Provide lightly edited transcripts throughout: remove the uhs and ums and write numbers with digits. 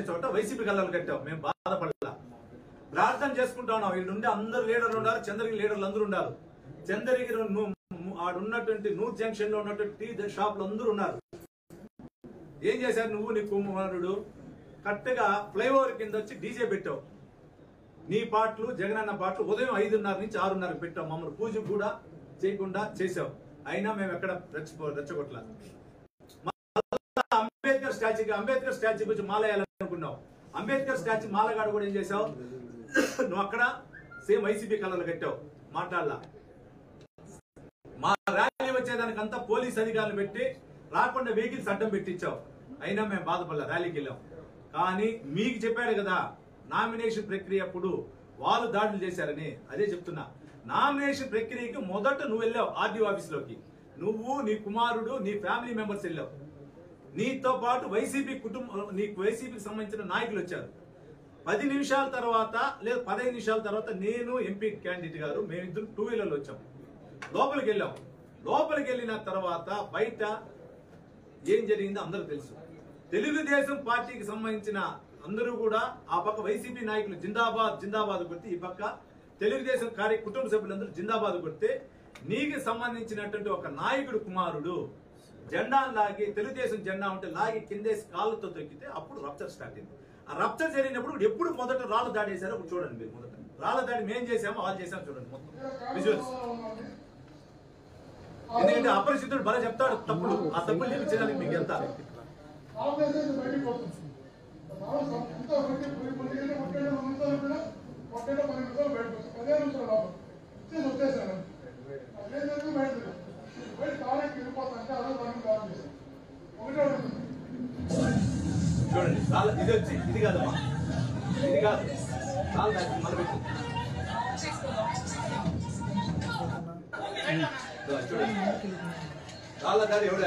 చోట వైసీపీ కళ్ళలు కట్టాం. మేము బాధపడలా, ప్రార్థన చేసుకుంటా ఉన్నాం. వీళ్ళు ఉండే అందరు లీడర్లు ఉన్నారు, చంద్రగిరి లీడర్లు అందరూ ఉన్నారు. చంద్రగిరి ఆడున్నటువంటి నూర్ జంక్షన్ లో ఉన్నటువంటి టీ షాపులు అందరూ ఉన్నారు. ఏం చేశారు నువ్వు నీ కుమారుడు? కరెక్ట్గా ఫ్లైఓవర్ కింద వచ్చి డీజే పెట్టావు. నీ పాటలు జగనన్న పాటలు ఉదయం 5:30 నుంచి 6:30 పెట్టావు. మమ్మల్ని పూజ కూడా చేయకుండా చేసావు. అయినా మేము ఎక్కడ రెచ్చగొట్ల. అంబేద్కర్ స్టాచ్యూ గురించి మాల వేయాలనుకున్నావు. అంబేద్కర్ స్టాచ్యూ మాలగాడు కూడా ఏం చేసావు? నువ్వు అక్కడ సేమ్ వైసీపీ కలర్లు కట్టావు. మాట్లాడలా. మా ర్యాలీ వచ్చేదానికంతా పోలీస్ అధికారులు పెట్టి రాకుండా వెహికల్స్ అడ్డం పెట్టించావు. అయినా మేము బాధపడలా, ర్యాలీకి వెళ్ళాం. కానీ మీకు చెప్పాడు కదా నామినేషన్ ప్రక్రియ అప్పుడు వాళ్ళు దాడులు చేశారని. అదే చెప్తున్నా, నామినేషన్ ప్రక్రియకి మొదట నువ్వు వెళ్ళావు ఆర్డీఓ ఆఫీసులోకి. నువ్వు, నీ కుమారుడు, నీ ఫ్యామిలీ మెంబర్స్ వెళ్ళావు. నీతో పాటు వైసీపీ నీకు వైసీపీకి సంబంధించిన నాయకులు వచ్చారు. 10 నిమిషాల తర్వాత లేదా 15 నిమిషాల తర్వాత నేను, ఎంపీ క్యాండిడేట్ గారు, మేమిద్దరు 2 వీలర్లు వచ్చాం. లోపలికి వెళ్ళాం. లోపలికి వెళ్ళిన తర్వాత బయట ఏం జరిగిందో అందరూ తెలుసు. తెలుగుదేశం పార్టీకి సంబంధించిన అందరూ కూడా ఆ పక్క వైసీపీ నాయకులు జిందాబాద్ జిందాబాద్ కొడితే, ఈ పక్క తెలుగుదేశం కుటుంబ సభ్యులందరూ జిందాబాద్ కొడితే, నీకు సంబంధించినటువంటి ఒక నాయకుడు కుమారుడు జెండాను లాగి, తెలుగుదేశం జెండా ఉంటే లాగి కిందేసి కాళ్ళతో తొక్కితే అప్పుడు రప్చర్ స్టార్ట్ అయింది. ఆ రప్చర్ జరిగినప్పుడు ఎప్పుడు మొదట రాళ్ళ దాడి వేశారో ఇప్పుడు చూడండి. మీరు మొదట రాళ్ళ దాడి మేము చేసామో వాళ్ళు చేసామో చూడండి మొత్తం విజువల్స్. ఎందుకంటే అపరిచితుడు భలే చెప్తాడు తప్పుడు. ఆ తప్పులు చూపించడానికి మీకు ఎంత చూడండి. ఇది వచ్చి ఇది కాదమ్మా, ఇది కాదు. మళ్ళీ పెట్టు చూడండి. రాళ్ళ దారి ఎవరు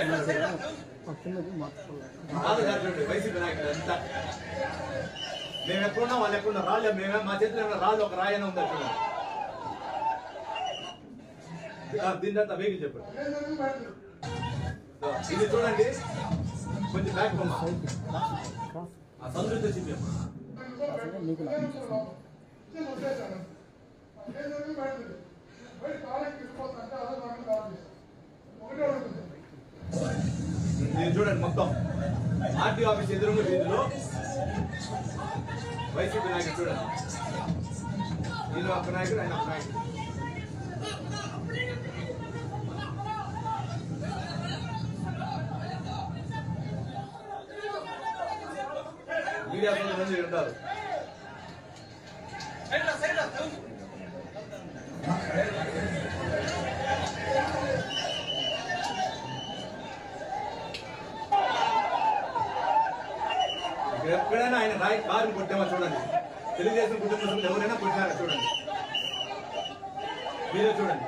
చూడండి. వైసీపీ నాయకులు అంతా మేము ఎక్కడున్నా వాళ్ళు ఎక్కడున్నా రాళ్ళు. మేమే మా చేతిలో రాళ్ళు ఒక రాయన ఉంది అక్కడ. దీని తర్వాత వెహికల్ చెప్పండి. ఇది చూడండి, కొంచెం బ్యాక్ బొమ్మ ఆ సంతృప్తి చెప్పమ్మా. నేను చూడండి మొత్తం ఆర్టీ ఆఫీస్ ఎదురుగా వీధిలో వైసీపీ నాయకుడు చూడండి. నేను ఒక నాయకుడు, ఆయన ఒక నాయకుడు. మీడియా మంది ఉంటారు. ఎక్కడైనా ఆయన కారు కొట్టామా చూడండి. తెలుగుదేశం కుటుంబ సభ్యులు ఎవరైనా కొట్టారా చూడండి. మీరే చూడండి.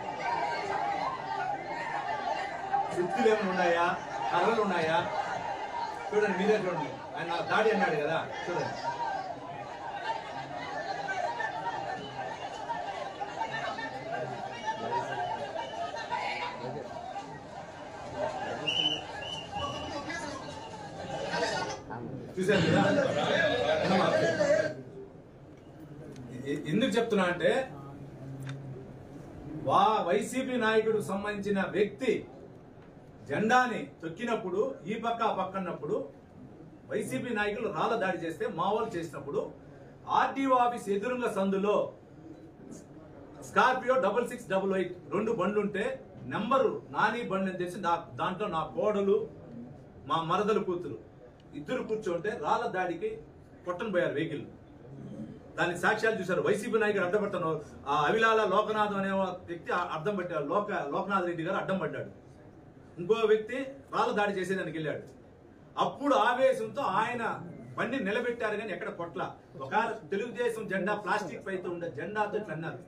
సుత్తులు ఏమైనా ఉన్నాయా, కర్రలు ఉన్నాయా చూడండి. మీరే చూడండి. ఆయన దాడి అన్నాడు కదా, చూడండి. చూసారు కదా. ఎందుకు చెప్తున్నా అంటే, వైసీపీ నాయకుడికి సంబంధించిన వ్యక్తి జెండాని తొక్కినప్పుడు ఈ పక్క ఆ పక్కన్నప్పుడు వైసీపీ నాయకులు రాళ్ళ దాడి చేస్తే మా వాళ్ళు చేసినప్పుడు ఆర్టీఓ ఆఫీస్ ఎదురుగా సందులో స్కార్పియో 6688 2 బండ్లుంటే నెంబరు నాని బండి అని తెలిసి దాంట్లో నా కోడలు, మా మరదలు కూతురు ఇద్దరు కూర్చోంటే రాళ్ళ దాడికి కొట్టను పోయారు వెహికల్. దానికి సాక్ష్యాలు చూశారు. వైసీపీ నాయకుడు అడ్డపడతాను. ఆ అవిలాల లోకనాథం అనే వ్యక్తి అడ్డం పట్టాడు. లోకనాథ్ రెడ్డి గారు అడ్డం పడ్డాడు. ఇంకో వ్యక్తి రాళ్ళ దాడి చేసేదానికి వెళ్ళాడు. అప్పుడు ఆవేశంతో ఆయన బండి నిలబెట్టారు కానీ ఎక్కడ కొట్ల. ఒక తెలుగుదేశం జెండా ప్లాస్టిక్ పైతో ఉండే జెండాతో అన్నారు.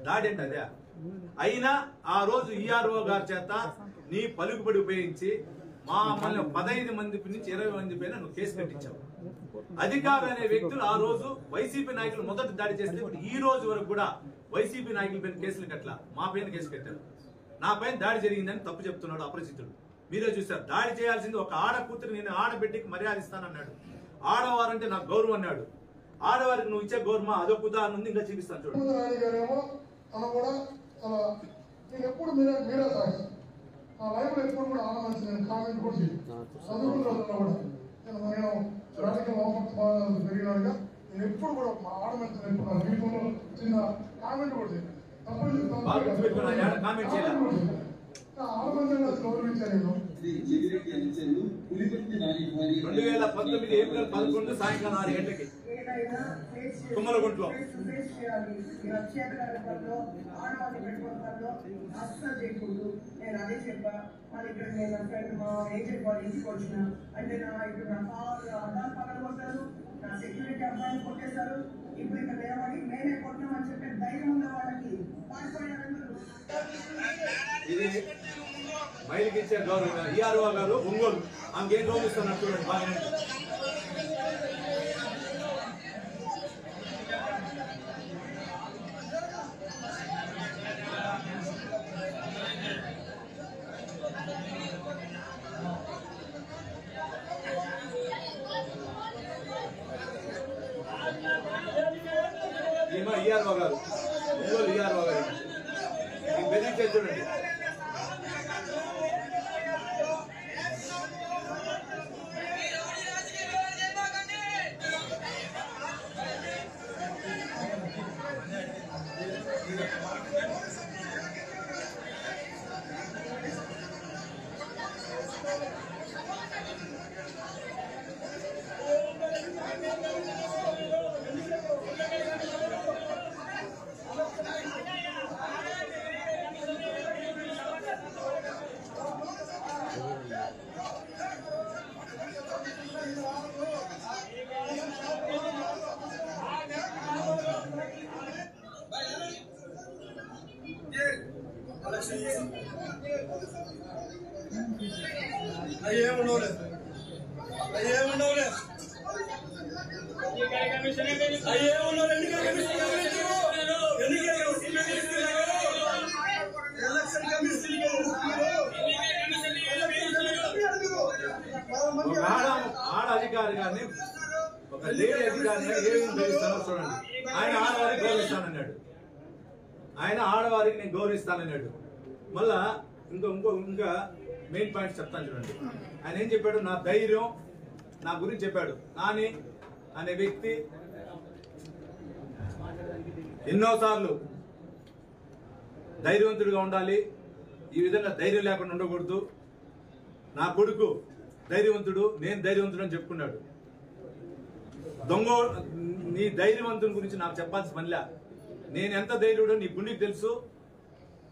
దాడి అంటే అదే. అయినా ఆ రోజు ఈఆర్ఓ గారి చేత నీ పలుకుబడి ఉపయోగించి మమ్మల్ని 15 మంది నుంచి 20 మంది పైన నువ్వు కేసు కట్టించావు. అధికారులు అనే వ్యక్తులు ఆ రోజు వైసీపీ నాయకులు మొదటి దాడి చేస్తే ఈ రోజు వరకు కూడా వైసీపీ నాయకుల పైన కేసులు కట్టలా, మా పైన కేసు కట్టారు. నా పైన దాడి జరిగిందని తప్పు చెప్తున్నాడు అపరిచితుడు. మీరే చూశారు. దాడి చేయాల్సింది ఒక ఆడ కూతురు, నేను ఆడబిడ్డకి మర్యాద ఇస్తానన్నాడు. ఆడవారంటే నాకు గౌరవం అన్నాడు. ఆడవారికి నువ్వు ఇచ్చే గౌరవం అదొక ఉదాహరణ ఉంది, ఇంకా చూపిస్తాను చూడండి. నేను ఎప్పుడు మీరే సాక్షి ఆ లైవ్ లో ఎప్పుడు కూడా ఆనందించి నేను కామెంట్ కూడా చదువుకున్న రోజుల్లో కూడా నేను రాజకీయ వామపక్ష పెరిగినాడుగా నేను ఎప్పుడు కూడా మా ఆడమంచి ఎప్పుడు నా జీవితంలో చిన్న కామెంట్ కూడా చేయను. ఆడమంచి గౌరవించాను నేను. 2019 ఏప్రిల్ 11 సాయంకాలం 6 గంటలకి కుమ్మలగుంట్లో నేను అదే చెప్పా. మళ్ళీ ఇక్కడ నేను ఫ్రెండ్ మా ఏజెంట్ వాళ్ళ ఇంటికి వచ్చిన అంటే ఇప్పుడు నా అద్దాలు పక్కన కొట్టారు, నా సెక్యూరిటీ అబ్బాయిని కొట్టేశారు. ఇప్పుడు ఇక్కడ నిలబడి మేమే కొట్టినామని చెప్పే ధైర్యం ఉన్న వాళ్ళకి ఇది మైలుకి ఇచ్చే గౌరవం. ఈఆర్ఓ గారు ఒంగోలు ఆమెకేం గౌరవిస్తున్నారు చూడండి బాగా. ఈఆర్ఓ గారు ఒంగోలు ఈఆర్ఓ గారు బెదిరించే చూడండి. ఆడ అధికారి గారిని ఒక లేడీ అధికారిని ఏమేమి గౌరవిస్తానో చూడండి. ఆయన ఆడవారికి గౌరవిస్తానన్నాడు, ఆయన ఆడవారికి నేను గౌరవిస్తానన్నాడు. మళ్ళా ఇంకా మెయిన్ పాయింట్స్ చెప్తాను చూడండి. ఆయన ఏం చెప్పాడు, నా ధైర్యం నా గురించి చెప్పాడు. నాని అనే వ్యక్తి ఎన్నోసార్లు ధైర్యవంతుడిగా ఉండాలి, ఈ విధంగా ధైర్యం లేకుండా ఉండకూడదు, నా కొడుకు ధైర్యవంతుడు, నేను ధైర్యవంతుడు అని చెప్పుకున్నాడు. దొంగ నీ ధైర్యవంతుని గురించి నాకు చెప్పాల్సిన పనిలే. నేను ఎంత ధైర్యుడో నీ గుండెకి తెలుసు.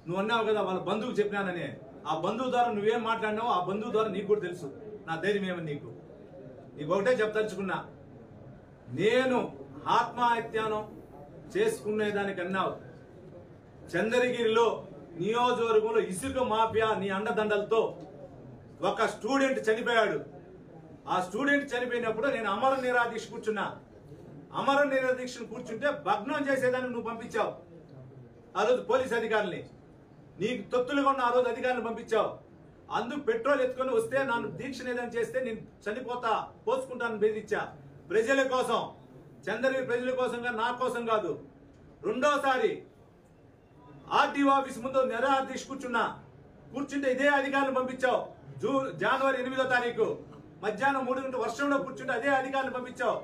నువ్వు అన్నావు కదా వాళ్ళ బంధువుకు చెప్పినానని, ఆ బంధువు ద్వారా నువ్వేం మాట్లాడినావో ఆ బంధువు ద్వారా నీకు కూడా తెలుసు నా ధైర్యం ఏమని. నీకు ఒకటే చెప్తలుచుకున్నా, నేను ఆత్మహత్యానం చేసుకునేదానికన్నావు. చంద్రగిరిలో నియోజకవర్గంలో ఇసుక మాఫియా నీ అండదండలతో ఒక స్టూడెంట్ చనిపోయాడు. ఆ స్టూడెంట్ చనిపోయినప్పుడు నేను అమర నిరాదీక్ష కూర్చున్నా. అమర నిరాదీక్షను కూర్చుంటే భగ్నం చేసేదానికి నువ్వు పంపించావు ఆ రోజు పోలీస్ అధికారుల్ని. నీకు తొత్తులుగా ఉన్న ఆ రోజు అధికారులను పంపించావు. అందుకు పెట్రోల్ ఎత్తుకొని వస్తే నన్ను దీక్ష ఏదైనా చేస్తే నేను చనిపోతా, పోసుకుంటాను బెదిరించా. ప్రజల కోసం, చంద్రగిరి ప్రజల కోసంగా, నా కోసం కాదు. రెండోసారి ఆర్టీఓ ఆఫీస్ ముందు నిరాదీక్ష కూర్చుంటే ఇదే అధికారులు పంపించావు. జనవరి 8వ తారీఖు మధ్యాహ్నం 3 గంటల వర్షంలో కూర్చుంటే అదే అధికారులు పంపించావు.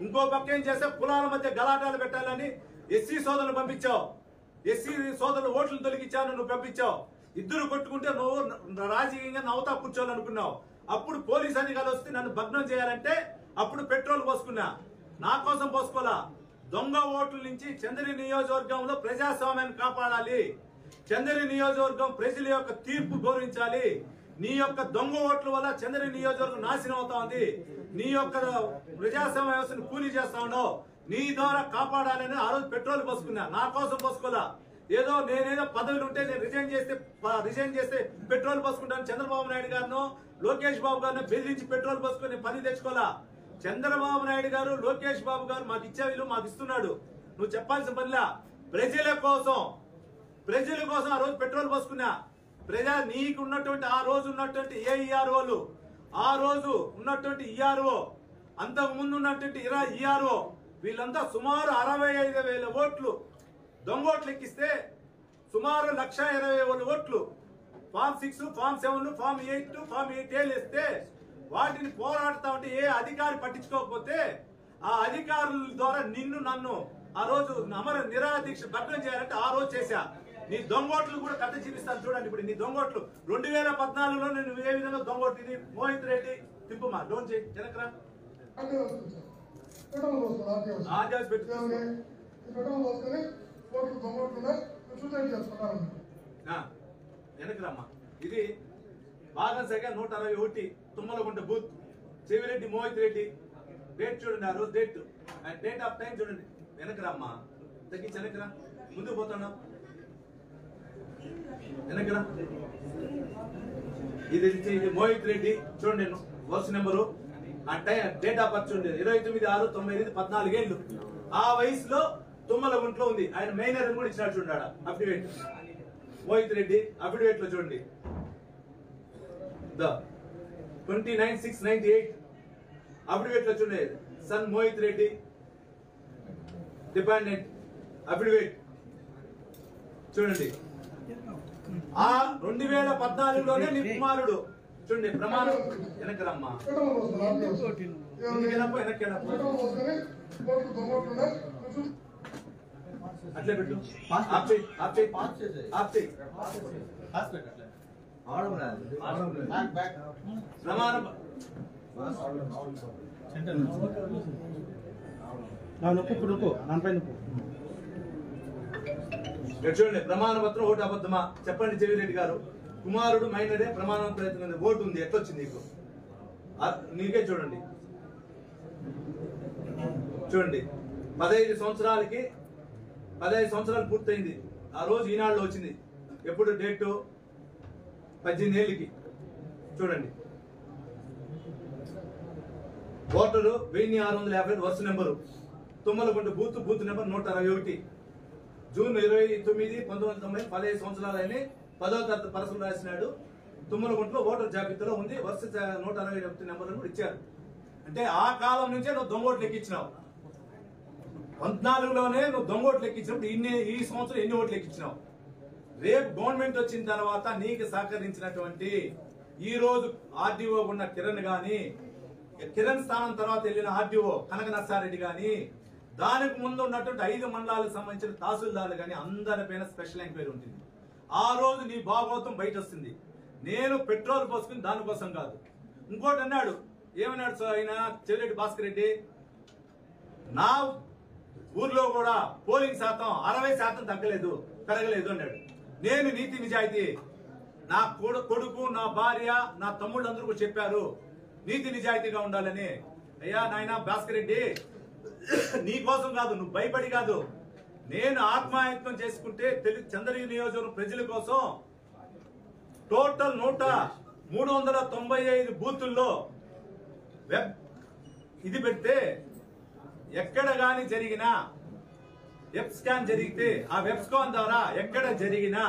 ఇంకో పక్క ఏం చేస్తే కులాల మధ్య గలాటాలు పెట్టాలని ఎస్సీ సోదరులు పంపించావు. ఎస్సీ సోదరులు ఓట్లు తొలగించాను నువ్వు పంపించావు. ఇద్దరు కొట్టుకుంటే నువ్వు రాజకీయంగా నవ్వుతా కూర్చోవాలనుకున్నావు. అప్పుడు పోలీస్ అధికారులు వస్తే నన్ను భగ్నం చేయాలంటే అప్పుడు పెట్రోల్ పోసుకున్నా. నా కోసం పోసుకోవాలా. దొంగ ఓట్ల నుంచి చంద్రగిరి నియోజకవర్గంలో ప్రజాస్వామ్యాన్ని కాపాడాలి. చంద్రగిరి నియోజకవర్గం ప్రజల యొక్క తీర్పు గౌరవించాలి. నీ యొక్క దొంగ ఓట్ల వల్ల చంద్రగిరి నియోజకవర్గం నాశనం అవుతా ఉంది. నీ యొక్క ప్రజాస్వామ్య వ్యవస్థను కూలీ చేస్తా ఉన్నావు. నీ ద్వారా కాపాడాలని ఆ రోజు పెట్రోల్ పోసుకున్నా. నా కోసం పోసుకోవాలా. ఏదో నేనేదో పదవులు ఉంటే నేను రిజైన్ చేస్తే పెట్రోల్ పోసుకుంటాను. చంద్రబాబు నాయుడు గారిను, లోకేష్ బాబు గారిని బెదిరించి పెట్రోల్ పోసుకుని పని తెచ్చుకోవాలా. చంద్రబాబు నాయుడు గారు, లోకేష్ బాబు గారు మాకు ఇచ్చే విలువ మాకు ఇస్తున్నాడు. నువ్వు చెప్పాల్సిన పనిలా. ప్రజల కోసం ఆ రోజు పెట్రోల్ పోసుకున్నా. నీకు ఉన్నటువంటి ఆ రోజు ఉన్నటువంటి ఏఈఆర్ఓలు, ఆ రోజు ఉన్నటువంటి ఈఆర్ఓ అంతకు ముందు ఉన్నటువంటి ఈఆర్ఓ వీళ్ళంతా సుమారు 65,000 ఓట్లు దొంగ ఓట్లు ఎక్కిస్తే సుమారు 1,20,000 ఓట్లు form 6, form 7, form 8, form 8A ఇస్తే వాటిని పోరాడుతా ఉంటే ఏ అధికారి పట్టించుకోకపోతే ఆ అధికారుల ద్వారా నిన్ను నన్ను ఆ రోజు నిరాదీక్ష భగ్నం చేయాలంటే ఆ రోజు చేశా. నీ దొంగోట్లు కూడా కథ చూపిస్తాను చూడండి. ఇప్పుడు నీ దొంగోట్లు 2014లో నేను ఏ విధంగా దొంగోట్లు ఇది మోహిత్ రెడ్డి తిప్పుమా డోన్ చేయి వెనకరా వెనకరమ్మా. ఇది భాగం సంఖ్య 161 తుమ్మలగుంట బూత్ చెవిరెడ్డి మోహిత్ రెడ్డి. డేట్ చూడండి, ఆ రోజు డేట్ ఆఫ్ టైం చూడండి. వెనకరమ్మా, తగ్గించి వెనకరా, ముందుకు పోతున్నాం వెనకరా. ఇది మోహిత్ రెడ్డి చూడండి, వరుస నెంబరు, ఆ డేట్ ఆఫ్ బర్త్ చూడండి 29/6/98, 14 ఏళ్ళు. ఆ వయసులో తుమ్మలగుంట్లో ఉంది. ఆయన మైనర్ కూడా ఇచ్చినాడు చూడాడు అఫిడవిట్. మోహిత్ రెడ్డి అఫిడవిట్ లో చూడండి 29/6/98 అఫిడవిట్ లో చూడండి. Son Mohit Reddy dependent affidavit చూడండి. ఆ 2014లోనే నీ కుమారుడు చూడండి ప్రమాణం. వెనకరమ్మా, అట్లే పెట్టు. ప్రమాణం చూడండి. ప్రమాణ పత్రం ఓటు అబద్ధమా చెప్పండి చెవిరెడ్డి గారు. కుమారుడు మైనరే, ప్రమాణ ప్రయత్నం ఓటు ఉంది. ఎట్లొచ్చింది నీకు? నీకే చూడండి. చూడండి 15 సంవత్సరాలకి 15 సంవత్సరాలు పూర్తయింది. ఆ రోజు ఈనాడులో వచ్చింది. ఎప్పుడు డేటు? 18 ఏళ్ళకి. చూడండి ఓటరు 1650 వరుస number. Tummalagunta booth number 161. June 29, 1990 15 సంవత్సరాలు అయినా 10వ తరగతి పరసలు రాసినాడు. తుమ్మలగుంటలో ఓటర్ జాబితాలో ఉంది. వరుస 161 నెంబర్లను కూడా ఇచ్చారు. అంటే ఆ కాలం నుంచే నువ్వు దొంగోట్లు ఎక్కించినావు. 14లోనే నువ్వు దొంగోట్లు ఎక్కించినప్పుడు ఈ సంవత్సరం ఎన్ని ఓట్లు ఎక్కించినావు? రేపు గవర్నమెంట్ వచ్చిన తర్వాత నీకు సహకరించినటువంటి ఈ రోజు ఆర్డీఓ ఉన్న కిరణ్ గాని, కిరణ్ స్థానం తర్వాత వెళ్ళిన ఆర్డీఓ కనక నర్సారెడ్డి గాని, దానికి ముందు ఉన్నటువంటి 5 మండలాలకు సంబంధించిన తహసీల్దార్లు గాని అందరిపైన స్పెషల్ ఎంక్వైరీ ఉంటుంది. ఆ రోజు నీ భాగవతం బయట వస్తుంది. నేను పెట్రోల్ పోసుకుని దానికోసం కాదు. ఇంకోటి అన్నాడు, ఏమన్నాడు సార్ ఆయన చెవిరెడ్డి భాస్కర్ రెడ్డి, నా ఊర్లో కూడా పోలింగ్ శాతం 60% తగ్గలేదు, పెరగలేదు అన్నాడు. నేను నీతి నిజాయితీ, నా కొడుకు, నా భార్య, నా తమ్ముళ్ళు అందరూ కూడా చెప్పారు నీతి నిజాయితీగా ఉండాలని. అయ్యా నాయన భాస్కర్ రెడ్డి, నీ కోసం కాదు, నువ్వు భయపడి కాదు, నేను ఆత్మాయత్నం చేసుకుంటే చంద్రగిరి నియోజకవర్గం ప్రజల కోసం టోటల్ 395 బూతుల్లో వెబ్ ఇది పెడితే ఎక్కడ గాని జరిగినా వెబ్ స్కాన్ జరిగితే ఆ వెబ్ స్కాన్ ద్వారా ఎక్కడ జరిగినా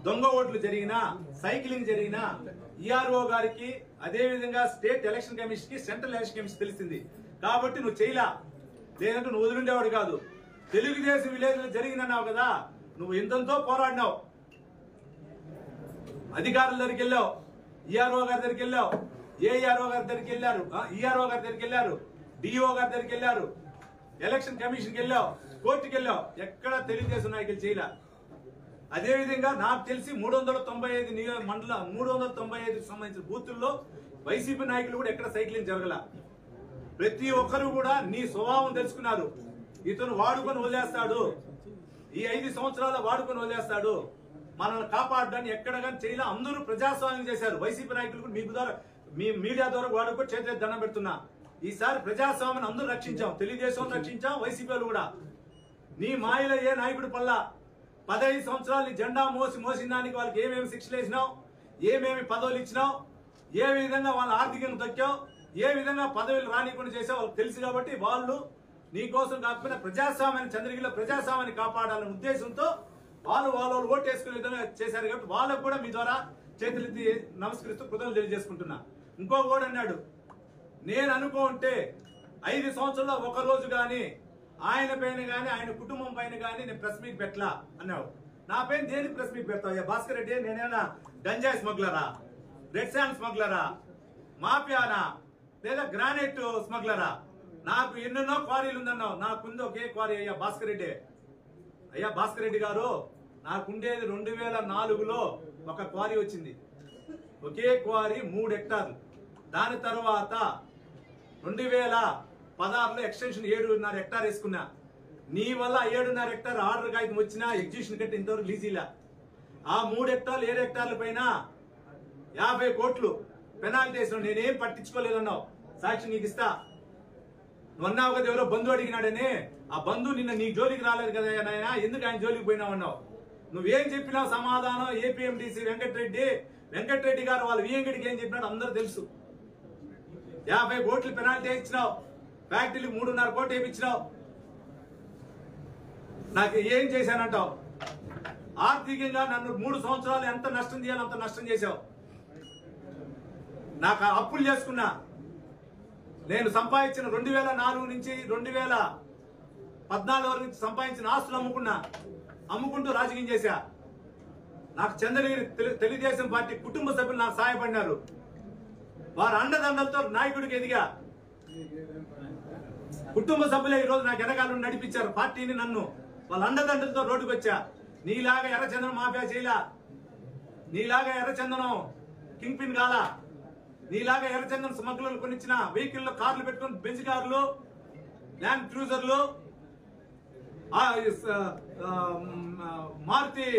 దొంగ ఓట్లు జరిగినా, సైక్లింగ్ జరిగినా ఈఆర్ఓ గారికి, అదే విధంగా స్టేట్ ఎలక్షన్ కమిషన్ కి, సెంట్రల్ ఎలక్షన్ కమిషన్ తెలిసింది. కాబట్టి నువ్వు చేయలా, లేదంటే నువ్వు వదిలిండేవాడు కాదు. తెలుగుదేశం విలేజ్ లో జరిగినన్నావు కదా, నువ్వు ఎంతో పోరాడినావు. అధికారుల దగ్గరికి వెళ్ళావు, ఈఆర్ఓ గారి దగ్గరికి వెళ్ళావు, ఏఈఆర్ఓ గారి దగ్గరికి వెళ్ళారు, ఈఆర్ఓ గారి దగ్గరికి వెళ్ళారు, డిఓ గారి దగ్గరికి వెళ్ళారు, ఎలక్షన్ కమిషన్కి వెళ్ళావు, కోర్టుకి వెళ్ళావు. ఎక్కడ తెలుగుదేశం నాయకులు చేయలే. అదేవిధంగా నాకు తెలిసి 395 మండల 395 సంబంధించిన బూతుల్లో వైసీపీ నాయకులు కూడా ఎక్కడ సైక్లింగ్ జరగల. ప్రతి ఒక్కరు కూడా నీ స్వభావం తెలుసుకున్నారు. ఇతను వాడుకొని వదిలేస్తాడు, ఈ 5 సంవత్సరాలు వాడుకొని వదిలేస్తాడు, మనల్ని కాపాడడానికి ఎక్కడ కానీ చేయలే. అందరూ ప్రజాస్వామ్యం చేశారు. వైసీపీ నాయకులు కూడా మీకు ద్వారా, మీ మీడియా ద్వారా వాడుకొని చేతులు దండం పెడుతున్నా. ఈసారి ప్రజాస్వామ్యం అందరూ రక్షించాం, తెలుగుదేశం రక్షించాం, వైసీపీ కూడా. నీ మాయలో ఏ నాయకుడు పల్లా 15 సంవత్సరాలు జెండా మోసిన దానికి వాళ్ళకి ఏమేమి శిక్షలు వేసినావు, ఏమేమి పదవులు ఇచ్చినావు, ఏ విధంగా వాళ్ళ ఆర్థికంగా దక్కావు, ఏ విధంగా పదవులు రానికుండా చేసావు వాళ్ళకి తెలుసు. కాబట్టి వాళ్ళు నీ కోసం కాకపోయినా ప్రజాస్వామ్యాన్ని, చంద్రగిరిలో ప్రజాస్వామ్యాన్ని కాపాడాలనే ఉద్దేశంతో వాళ్ళు ఓటు వేసుకునే విధంగా చేశారు. కాబట్టి వాళ్ళకు కూడా మీ ద్వారా చేతులెత్తి నమస్కరిస్తూ కృతజ్ఞతలు తెలియజేసుకుంటున్నా. ఇంకో కూడా అన్నాడు, నేను అనుకుంటే 5 సంవత్సరాల్లో ఒక రోజు కానీ ఆయన పైన కానీ ఆయన కుటుంబం పైన కానీ నేను ప్రెస్ మీట్ పెట్టలా అన్నావు. నా పైన దేనికి ప్రెస్ మీట్ పెడతావు భాస్కర్ రెడ్డి? నేనేనా గంజాయి స్మగ్లరా, రెడ్ శాండ్ స్మగ్లరా, మాఫియానా, లేదా గ్రానైట్ స్మగ్లరా? నాకు ఎన్నెన్నో క్వారీలు ఉందన్నావు. నాకుంది ఒకే క్వారీ అయ్యా భాస్కర్ రెడ్డి. అయ్యా భాస్కర్ రెడ్డి గారు, నాకుండేది 2004లో ఒక క్వారీ వచ్చింది. ఒకే క్వారీ 3 హెక్టార్లు. దాని తర్వాత 2016లో ఎక్స్టెన్షన్ 7.5 హెక్టార్ వేసుకున్నా. నీ వల్ల 7.5 హెక్టార్ ఆర్డర్ కాగితం వచ్చినా ఎగ్జిబిషన్ కట్టి ఇంతవరకు లీజీలా. ఆ 3 హెక్టార్లు 7 హెక్టార్ల పైన 50 కోట్లు పెనాల్టీ వేసిన. నేనేం పట్టించుకోలేదన్నావు. సాక్షి నీకు ఇస్తా. నువ్వు అన్నావు కదా ఎవరో బంధువు అడిగినాడని. ఆ బంధువు నిన్న నీ జోలికి రాలేదు కదా నాయన, ఎందుకు ఆయన జోలికి పోయినావు అన్నావు. నువ్వేం చెప్పినావు సమాధానం? ఏపీఎండిసి వెంకటరెడ్డి గారు వాళ్ళ వియంగడికి ఏం చెప్పినాడు అందరూ తెలుసు. 50 కోట్లు పెనాల్టీ ఇచ్చినావు. ఫ్యాక్టరీకి 3.5 కోట్లు వేయించినావు. నాకు ఏం చేశానంటావు? ఆర్థికంగా నన్ను 3 సంవత్సరాలు ఎంత నష్టం చేయాలో అంత నష్టం చేశావు. నాకు అప్పులు చేసుకున్నా. నేను సంపాదించిన 2004 నుంచి 2014 వరకు సంపాదించిన ఆస్తులు అమ్ముకుంటూ రాజకీయం చేశా. నాకు చంద్రగిరి తెలుగుదేశం పార్టీ కుటుంబ సభ్యులు నాకు సహాయపడినారు. వారి అండదండలతో నాయకుడికి ఎదిగా. కుటుంబ సభ్యులే ఈ రోజు నాకు ఎదగాలను నడిపించారు పార్టీని. నన్ను వాళ్ళ అండదండలతో రోడ్డుకు వచ్చా. నీలాగా ఎర్రచందనం మాఫియా చేయలా. నీలాగా ఎర్రచందనం కింగ్ పిన్ కాలా. నీలాగా ఎర్రచందనం స్మగ్లర్లు కొనిచ్చిన వెహికల్లో కార్లు పెట్టుకుని బెంజ్ కార్లు, ల్యాండ్ క్రూజర్లు, మారుతి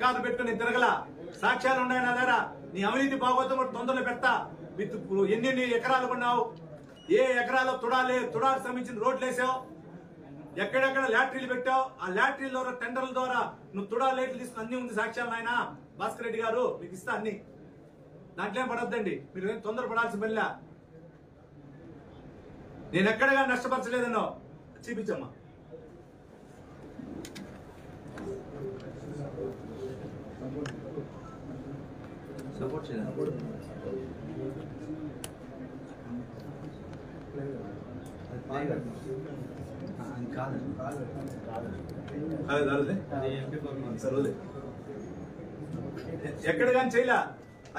కార్లు పెట్టుకుని తిరగల. సాక్ష్యాలు ఉన్నాయి నా దగ్గర. నీ అవినీతి భాగవతం కూడా తొందరలో పెడతా. ఎన్ని ఎకరాలు కొన్నావు, ఏ ఎకరాల్లో తుడాలకు సంబంధించిన రోడ్లు వేసావు, ఎక్కడెక్కడ లాటరీలు పెట్టావు, ఆ లాటరీల ద్వారా టెండర్ల ద్వారా నువ్వు తుడా లేట్లు తీసుకుని అన్ని ఉంది సాక్ష్యాలు నాయన భాస్కర్ రెడ్డి గారు. మీకు ఇస్తా అన్ని. దాంట్లో పడద్దండి. మీరు ఏం తొందరపడాల్సిన పనిలా. నేను ఎక్కడగా నష్టపరచలేదన్నో చూపించమ్మా. సపోర్ట్ చేయాలి. ఎక్కడ కానీ చేయలే.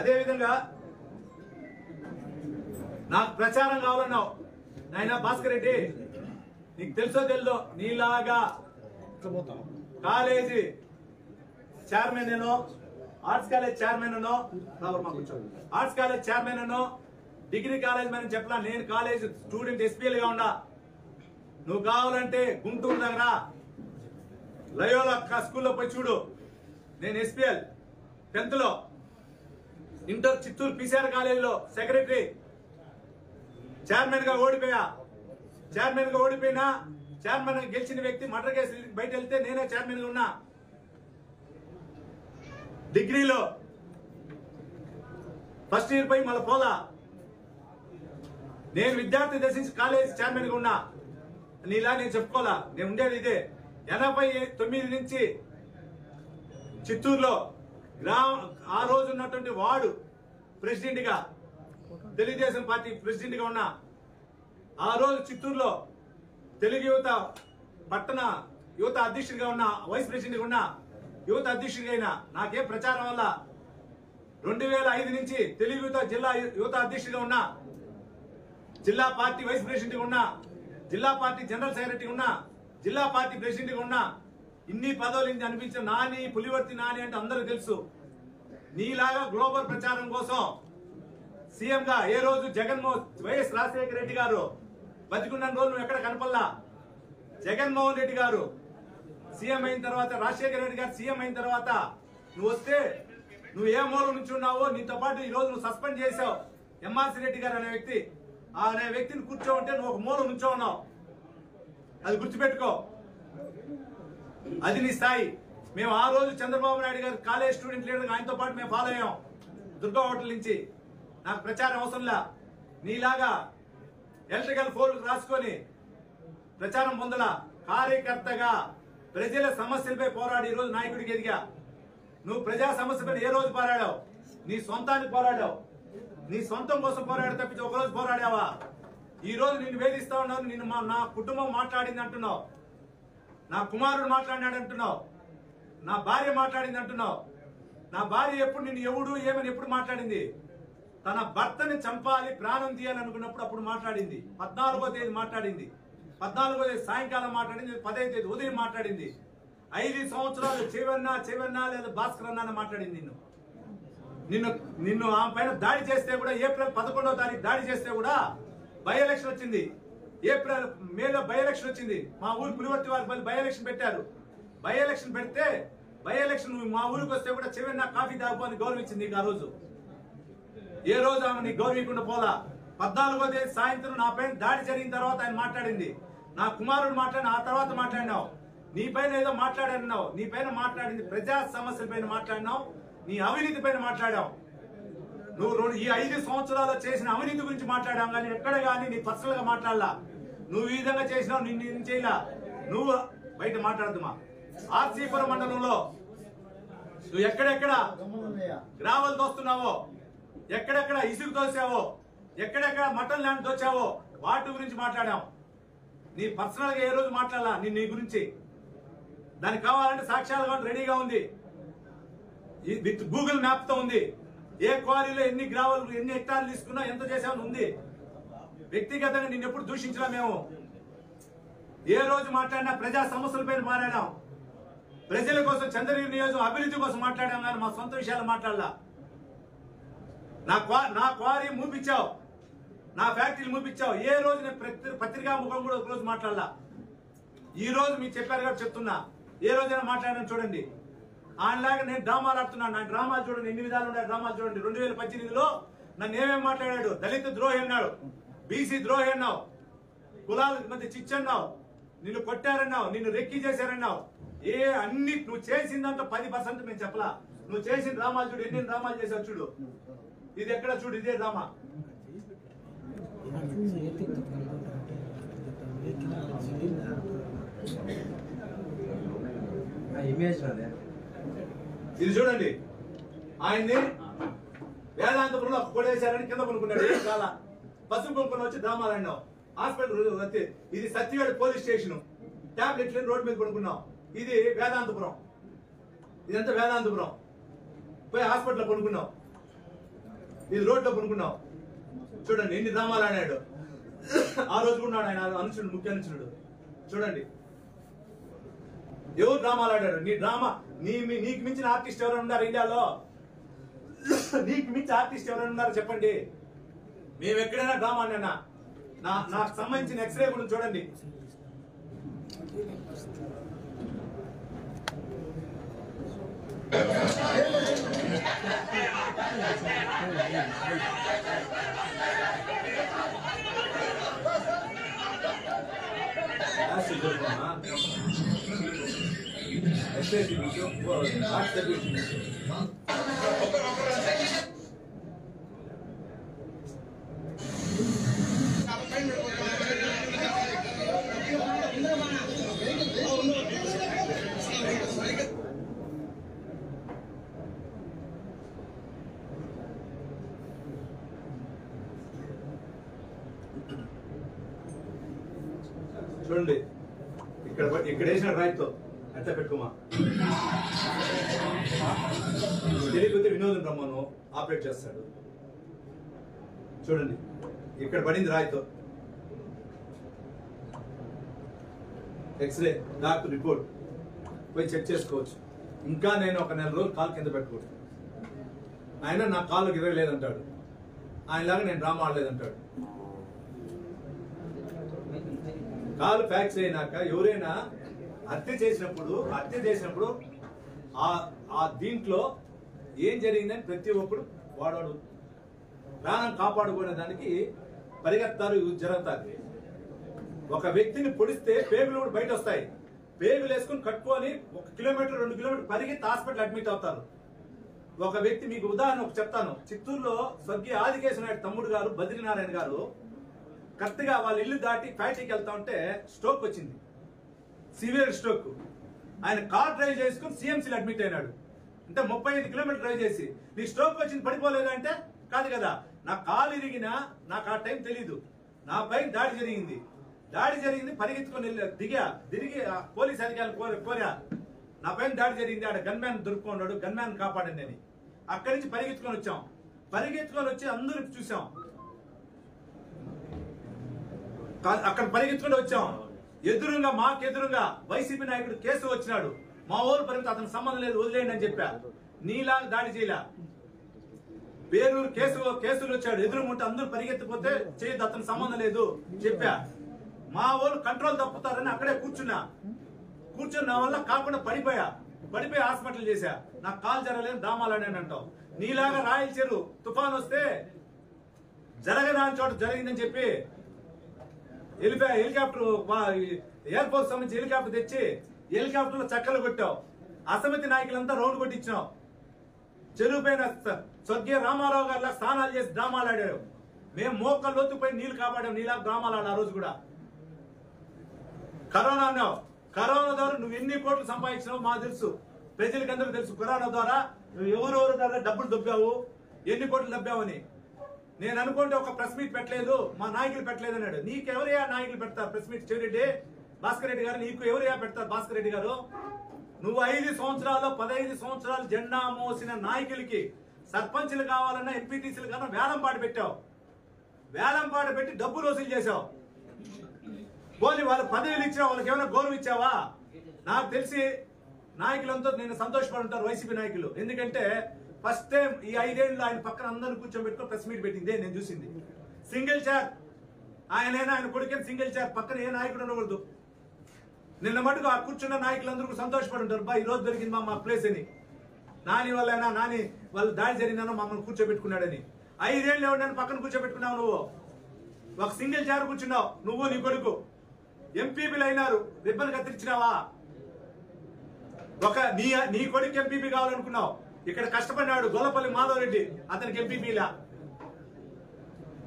అదే విధంగా నాకు ప్రచారం కావాలన్నావు నాయన భాస్కర్ రెడ్డి. నీకు తెలుసో తెల్లో, నీలాగా కాలేజీ చైర్మన్ అనో, ఆర్ట్స్ కాలేజ్ చైర్మన్ అనో, ఆర్ట్స్ కాలేజ్ చైర్మన్ అనో, డిగ్రీ కాలేజ్ మనం చెప్పలా. నేను కాలేజ్ స్టూడెంట్ ఎస్పీఎల్ గా ఉన్నా. నువ్వు కావాలంటే గుంటూరు దగ్గర లయోలా స్కూల్లో పోయి చూడు. నేను ఎస్పీఎల్ 10th లో, ఇంటర్ చిత్తూరు పిసిఆర్ కాలేజీలో సెక్రటరీ చైర్మన్ గా ఓడిపోయా. చైర్మన్ గెలిచిన వ్యక్తి మర్డర్ కేసు బయట వెళ్తే నేనే చైర్మన్ గా ఉన్నా. డిగ్రీలో ఫస్ట్ ఇయర్ పోయి మళ్ళీ పోలా. నేను విద్యార్థి దర్శించి కాలేజ్ చైర్మన్ గా ఉన్నా. నీలా నేను చెప్పుకోవాలా. నేను ఉండేది ఇదే. 89 నుంచి చిత్తూరులో ఆ రోజు ఉన్నటువంటి వార్డు ప్రెసిడెంట్ గా, తెలుగుదేశం పార్టీ ప్రెసిడెంట్ గా ఉన్నా. ఆ రోజు చిత్తూరులో తెలుగు యువత పట్టణ యువత అధ్యక్షుడిగా ఉన్నా, వైస్ ప్రెసిడెంట్ గా ఉన్నా, యువత అధ్యక్షుడిగా అయినా. నాకే ప్రచారం వల్ల 2005 నుంచి తెలుగు యువత జిల్లా యువత అధ్యక్షుడిగా ఉన్నా, జిల్లా పార్టీ వైస్ ప్రెసిడెంట్ గా ఉన్నా, జిల్లా పార్టీ జనరల్ సెక్రటరీ ఉన్నా, జిల్లా పార్టీ ప్రెసిడెంట్ గా ఉన్నా. ఇన్ని పదవులు అనిపించిన నాని, పులివర్తి నాని అంటే అందరూ తెలుసు. నీలాగా గ్లోబల్ ప్రచారం కోసం సీఎం గా ఏ రోజు వైఎస్ రాజశేఖర రెడ్డి గారు బతికున్న రోజు నువ్వు ఎక్కడ కనపల్లా. జగన్మోహన్ రెడ్డి గారు సీఎం అయిన తర్వాత, రాజశేఖర రెడ్డి గారు సీఎం అయిన తర్వాత నువ్వు వస్తే నువ్వు ఏ మూల నుంచి ఉన్నావో, నీతో పాటు ఈ రోజు నువ్వు సస్పెండ్ చేసావు ఎంఆర్సీ రెడ్డి గారు అనే వ్యక్తిని కూర్చోంటే నువ్వు ఒక మూల నుంచో ఉన్నావు. అది గుర్తుపెట్టుకో. అది నీ స్థాయి. మేము ఆ రోజు చంద్రబాబు నాయుడు గారు కాలేజ్ స్టూడెంట్ లీడర్ ఆయనతో పాటు మేము ఫాలో అయ్యాం దుర్గా హోటల్ నుంచి. నాకు ప్రచారం అవసరంలా. నీలాగా ఎలక్ట్రికల్ ఫోల్డ్ రాసుకొని ప్రచారం పొందలా. కార్యకర్తగా ప్రజల సమస్యలపై పోరాడి ఈ రోజు నాయకుడికి ఎదిగా. నువ్వు ప్రజా సమస్యపై ఏ రోజు పోరాడావు? నీ సొంతానికి పోరాడావు. నీ సొంతం కోసం పోరాడి తప్పించి ఒకరోజు పోరాడావా? ఈ రోజు నిన్ను వేధిస్తా ఉన్నాను, నిన్ను నా కుటుంబం మాట్లాడింది అంటున్నావు, నా కుమారుడు మాట్లాడినాడు అంటున్నావు, నా భార్య మాట్లాడింది అంటున్నావు. నా భార్య ఎప్పుడు నిన్ను ఎవడు ఏమని ఎప్పుడు మాట్లాడింది? తన భర్తని చంపాలి, ప్రాణం తీయాలనుకున్నప్పుడు అప్పుడు మాట్లాడింది. 14వ తేదీ మాట్లాడింది, 14వ తేదీ సాయంకాలం మాట్లాడింది, 15వ తేదీ ఉదయం మాట్లాడింది. 5 సంవత్సరాలు చెవన్నా లేదా భాస్కర్ అన్న మాట్లాడింది. నిన్ను ఆమె పైన దాడి చేస్తే కూడా ఏప్రిల్ 11వ తారీఖు దాడి చేస్తే కూడా బై ఎలక్షన్ వచ్చింది. మేలో బై ఎలక్షన్ వచ్చింది. మా ఊరు పులివర్తి వారి బై ఎలక్షన్ పెట్టారు. బై ఎలక్షన్ పెడితే బై ఎలక్షన్ మా ఊరికి వస్తే కూడా చెవెన్నా కాఫీ తాగు అని గౌరవించింది నీకు. ఆ రోజు ఏ రోజు ఆమె నీకు గౌరవించకుండా పోలా. 14వ తేదీ సాయంత్రం నా పైన దాడి జరిగిన తర్వాత ఆయన మాట్లాడింది. నా కుమారుడు మాట్లాడిన ఆ తర్వాత మాట్లాడినావు. నీ పైన ఏదో మాట్లాడినావు. నీ పైన మాట్లాడింది ప్రజా సమస్యల పైన మాట్లాడినావు, నీ అవినీతి పైన మాట్లాడావు. నువ్వు ఈ 5 సంవత్సరాలు చేసిన అవినీతి గురించి మాట్లాడావు కానీ ఎక్కడ కానీ నీ పర్సనల్ గా మాట్లాడలా. నువ్వు ఈ విధంగా చేసినావు, నిన్ను చేయలా. నువ్వు బయట మాట్లాడదుమా. ఆర్సీపురం మండలంలో నువ్వు ఎక్కడెక్కడ గ్రావెల్ దోస్తున్నావో, ఎక్కడెక్కడ ఇసుకు దోసావో, ఎక్కడెక్కడ మటన్ ల్యాండ్ దోచావో వాటి గురించి మాట్లాడాం. నీ పర్సనల్ గా ఏ రోజు మాట్లాడాలా నీ గురించి? దానికి కావాలంటే సాక్ష్యాలు రెడీగా ఉంది, విత్ గూగుల్ మ్యాప్ తో ఉంది. ఏ క్వారీలో ఎన్ని గ్రావెల్ ఎన్ని హెక్టార్లు తీసుకున్నా ఎంత చేసామని ఉంది. వ్యక్తిగతంగా నిన్ను ఎప్పుడు దూషించలా మేము. ఏ రోజు మాట్లాడినా ప్రజా సమస్యల పైన మాట్లాడాం, ప్రజల కోసం చంద్రగిరి నియోజకవర్గం అభివృద్ధి కోసం మాట్లాడాం కానీ మా సొంత విషయాలు మాట్లాడలా. నా క్వారీ మూపించావు, నా ఫ్యాక్టరీలు మూపించావు. ఏ రోజు నేను పత్రికా ముఖం కూడా ఒక రోజు మాట్లాడలా. ఈ రోజు మీకు చెప్పారు కాబట్టి చెప్తున్నా, ఏ రోజైనా మాట్లాడాను చూడండి. ఆయనలాగా నేను డ్రామాలు ఆడుతున్నాను. నా డ్రామాలు చూడండి, ఎన్ని విధాలు ఉన్నాయి డ్రామాలు చూడండి. 2018లో నన్ను ఏమేమి మాట్లాడాడు? దళిత ద్రోహి అన్నాడు, బీసీ ద్రోహి అన్నావు, కులాల మధ్య చిచ్చన్నావు, నిన్ను కొట్టారన్నావు, నిన్ను రెక్కి చేశారన్నావు. అన్ని నువ్వు చేసిందంతా 10% మేము చెప్పలా. నువ్వు చేసిన డ్రామాలు చూడు, ఎన్ని డ్రామాలు చేసావు చూడు. ఇది ఎక్కడ చూడు, ఇదే డ్రామా. ఇది చూడండి, ఆయన్ని వేదాంతపురంలో కొడేశారని కింద కొనుక్కున్నాడు. ఏం కాల పసుపు కొనుక్కుని వచ్చి డ్రామాలు అన్నావు. హాస్పిటల్ ఇది సత్యవేడు పోలీస్ స్టేషన్. టాబ్లెట్లు రోడ్డు మీద కొనుక్కున్నావు. ఇది వేదాంతపురం, ఇదంతా వేదాంతపురం. పోయి హాస్పిటల్లో కొనుక్కున్నావు, ఇది రోడ్లో కొనుక్కున్నావు. చూడండి ఎన్ని డ్రామాలు ఆడాడు. ఆ రోజు ఉన్నాడు ఆయన అనుచుడు, ముఖ్య అనుచుడు. చూడండి ఎవరు డ్రామాలు ఆడాడు. నీ డ్రామా నీకు మించిన ఆర్టిస్ట్ ఎవరైనా ఉన్నారు ఇండియాలో? నీకు మించి ఆర్టిస్ట్ ఎవరైనా ఉన్నారు చెప్పండి. మేము ఎక్కడైనా డ్రామా అన్నా నాకు సంబంధించిన ఎక్స్రే గురించి చూడండి. చూడండి ఇక్కడ వేసిన రాయితో అట్లా పెట్టుకోమా. తెలియకపోతే వినోదం రమ్మను ఆపరేట్ చేస్తాడు. చూడండి ఇక్కడ పడింది రాయితో. ఎక్స్రే డాక్టర్ రిపోర్ట్ పోయి చెక్ చేసుకోవచ్చు. ఇంకా నేను ఒక నెల రోజులు కాలు కింద పెట్టుకోవచ్చు. ఆయన నా కాళ్ళు గిరగలేదంటాడు. ఆయనలాగా నేను డ్రామా ఆడలేదంటాడు. కాలు ఫ్రాక్చర్ అయినాక ఎవరైనా హత్య చేసినప్పుడు ఆ దీంట్లో ఏం జరిగిందని ప్రతి ఒక్కడు వాడు ప్రాణం కాపాడుకునే దానికి పరిగెత్తారు, జరుగుతారు. ఒక వ్యక్తిని పొడిస్తే పేగులు కూడా బయట వస్తాయి. పేగులు వేసుకుని కట్టుకొని 1 కిలోమీటర్ 2 కిలోమీటర్ పరిగెత్తి హాస్పిటల్ అడ్మిట్ అవుతారు. ఒక వ్యక్తి మీకు ఉదాహరణ చెప్తాను. చిత్తూరులో స్వర్గీయ ఆదికేశవ నాయుడు తమ్ముడు గారు బద్రీనారాయణ గారు కరెక్ట్ గా వాళ్ళ ఇల్లు దాటి ఫ్యాక్టరీకి వెళ్తా ఉంటే స్ట్రోక్ వచ్చింది, సివియర్ స్ట్రోక్. ఆయన కార్ డ్రైవ్ చేసుకుని సిఎంసీలో అడ్మిట్ అయినాడు. అంటే 35 కిలోమీటర్ డ్రైవ్ చేసి నీ స్ట్రోక్ వచ్చింది పడిపోలేదంటే కాదు కదా. నా కాలు ఇరిగినా నాకు ఆ టైం తెలీదు. నా పైన దాడి జరిగింది, పరిగెత్తుకొని తిరిగి పోలీస్ అధికారులు కోరా నా పైన దాడి జరిగింది, ఆడ గన్ మ్యాన్ దొరుకుకున్నాడు, గన్ మ్యాన్ కాపాడండి అని. అక్కడి నుంచి పరిగెత్తుకొని వచ్చి అందరూ చూసాం. అక్కడ పరిగెత్తుకొని వచ్చాం. మాకెదురుగా వైసీపీ నాయకుడు కేసు వచ్చినాడు. మా ఊరు పరిమితి అతనికి సంబంధం లేదు, వదిలేయండి అని చెప్పా. నీలాగా దాడి చేయలే. పేరూరు కేసులు వచ్చాడు, ఎదురుముంటే అందరూ పరిగెత్తిపోతే చేయదు, అతనికి సంబంధం లేదు చెప్పా. మా వాళ్ళు కంట్రోల్ తప్పుతారని అక్కడే కూర్చున్న వల్ల కాకుండా పడిపోయి హాస్పిటల్ చేశా. నాకు కాలు జరగలేదు, డ్రామాలని అంటావు. నీలాగా రాయల చెరువు తుఫాన్ వస్తే జరగదాని చోట జరిగిందని చెప్పి హెలికాప్టర్ ఎయిర్ ఫోర్స్ సంబంధించి హెలికాప్టర్ తెచ్చి హెలికాప్టర్ లో చక్కలు కొట్టావు. అసమితి నాయకులంతా రౌండ్ కొట్టించావు. చెరువు పైన స్వర్గీయ రామారావు గారిలా స్నానాలు చేసి డ్రామాలు ఆడారు. మేము మోకాళ్ళ లోతుపోయి నీళ్లు కాపాడాం. నీలా డ్రామాలు ఆడ ఆ రోజు కూడా. కరోనా అన్నావు. కరోనా ద్వారా నువ్వు ఎన్ని కోట్లు సంపాదించినావు మాకు తెలుసు, ప్రజలకందరూ తెలుసు. కరోనా ద్వారా నువ్వు ఎవరెవరి ద్వారా డబ్బులు దొబ్బావు, ఎన్ని కోట్లు దొబ్బావని. నేను అనుకుంటే ఒక ప్రెస్ మీట్ పెట్టలేదు, మా నాయకులు పెట్టలేదు అన్నాడు. నీకెవరయ్యా నాయకులు పెడతారు ప్రెస్ మీట్? చెవిరెడ్డి భాస్కర్ రెడ్డి గారు, నీకు ఎవరయ్యా పెడతారు? భాస్కర్ రెడ్డి గారు, నువ్వు 5 సంవత్సరాలు 15 సంవత్సరాలు జెండా మోసిన నాయకులకి సర్పంచ్లు కావాలన్నా ఎంపీటీసీలు కన్నా వేలంపాట పెట్టావు. వేలంపాట పెట్టి డబ్బులు వసూలు చేశావు. పోనీ వాళ్ళ పదవులు ఇచ్చావు, వాళ్ళకి ఏమైనా గౌరవం ఇచ్చావా? నాకు తెలిసి నాయకులంతా నేను సంతోషపడి ఉంటారు వైసీపీ నాయకులు. ఎందుకంటే ఫస్ట్ టైం ఈ 5 ఏళ్ళు ఆయన పక్కన అందరిని కూర్చోబెట్టుకుని ప్రెస్ మీట్ పెట్టిందే నేను చూసింది. సింగిల్ చైర్ ఆయన కొడుకు సింగిల్ చైర్, పక్కన ఏ నాయకుడు ఉండకూడదు. నిన్న మటుకు ఆ కూర్చున్న నాయకులందరూ సంతోషపడి ఉంటారు, బా ఈ రోజు దొరికింది మా ప్లేస్ అని. నాని వాళ్ళు దాడి జరిగిందనో మమ్మల్ని కూర్చోబెట్టుకున్నాడని. 5 ఏళ్ళు ఎవరు పక్కన కూర్చోబెట్టుకున్నావు నువ్వు? ఒక సింగిల్ చైర్ కూర్చున్నావు నువ్వు, నీ కొడుకు. ఎంపీపీలు అయినారు, రిబ్బన్ కత్తిరించినావా? నీ కొడుకు ఎంపీపీ కావాలనుకున్నావు. ఇక్కడ కష్టపడినాడు గొల్లపల్లి మాధవ్ రెడ్డి, అతనికి ఎంపీపీలా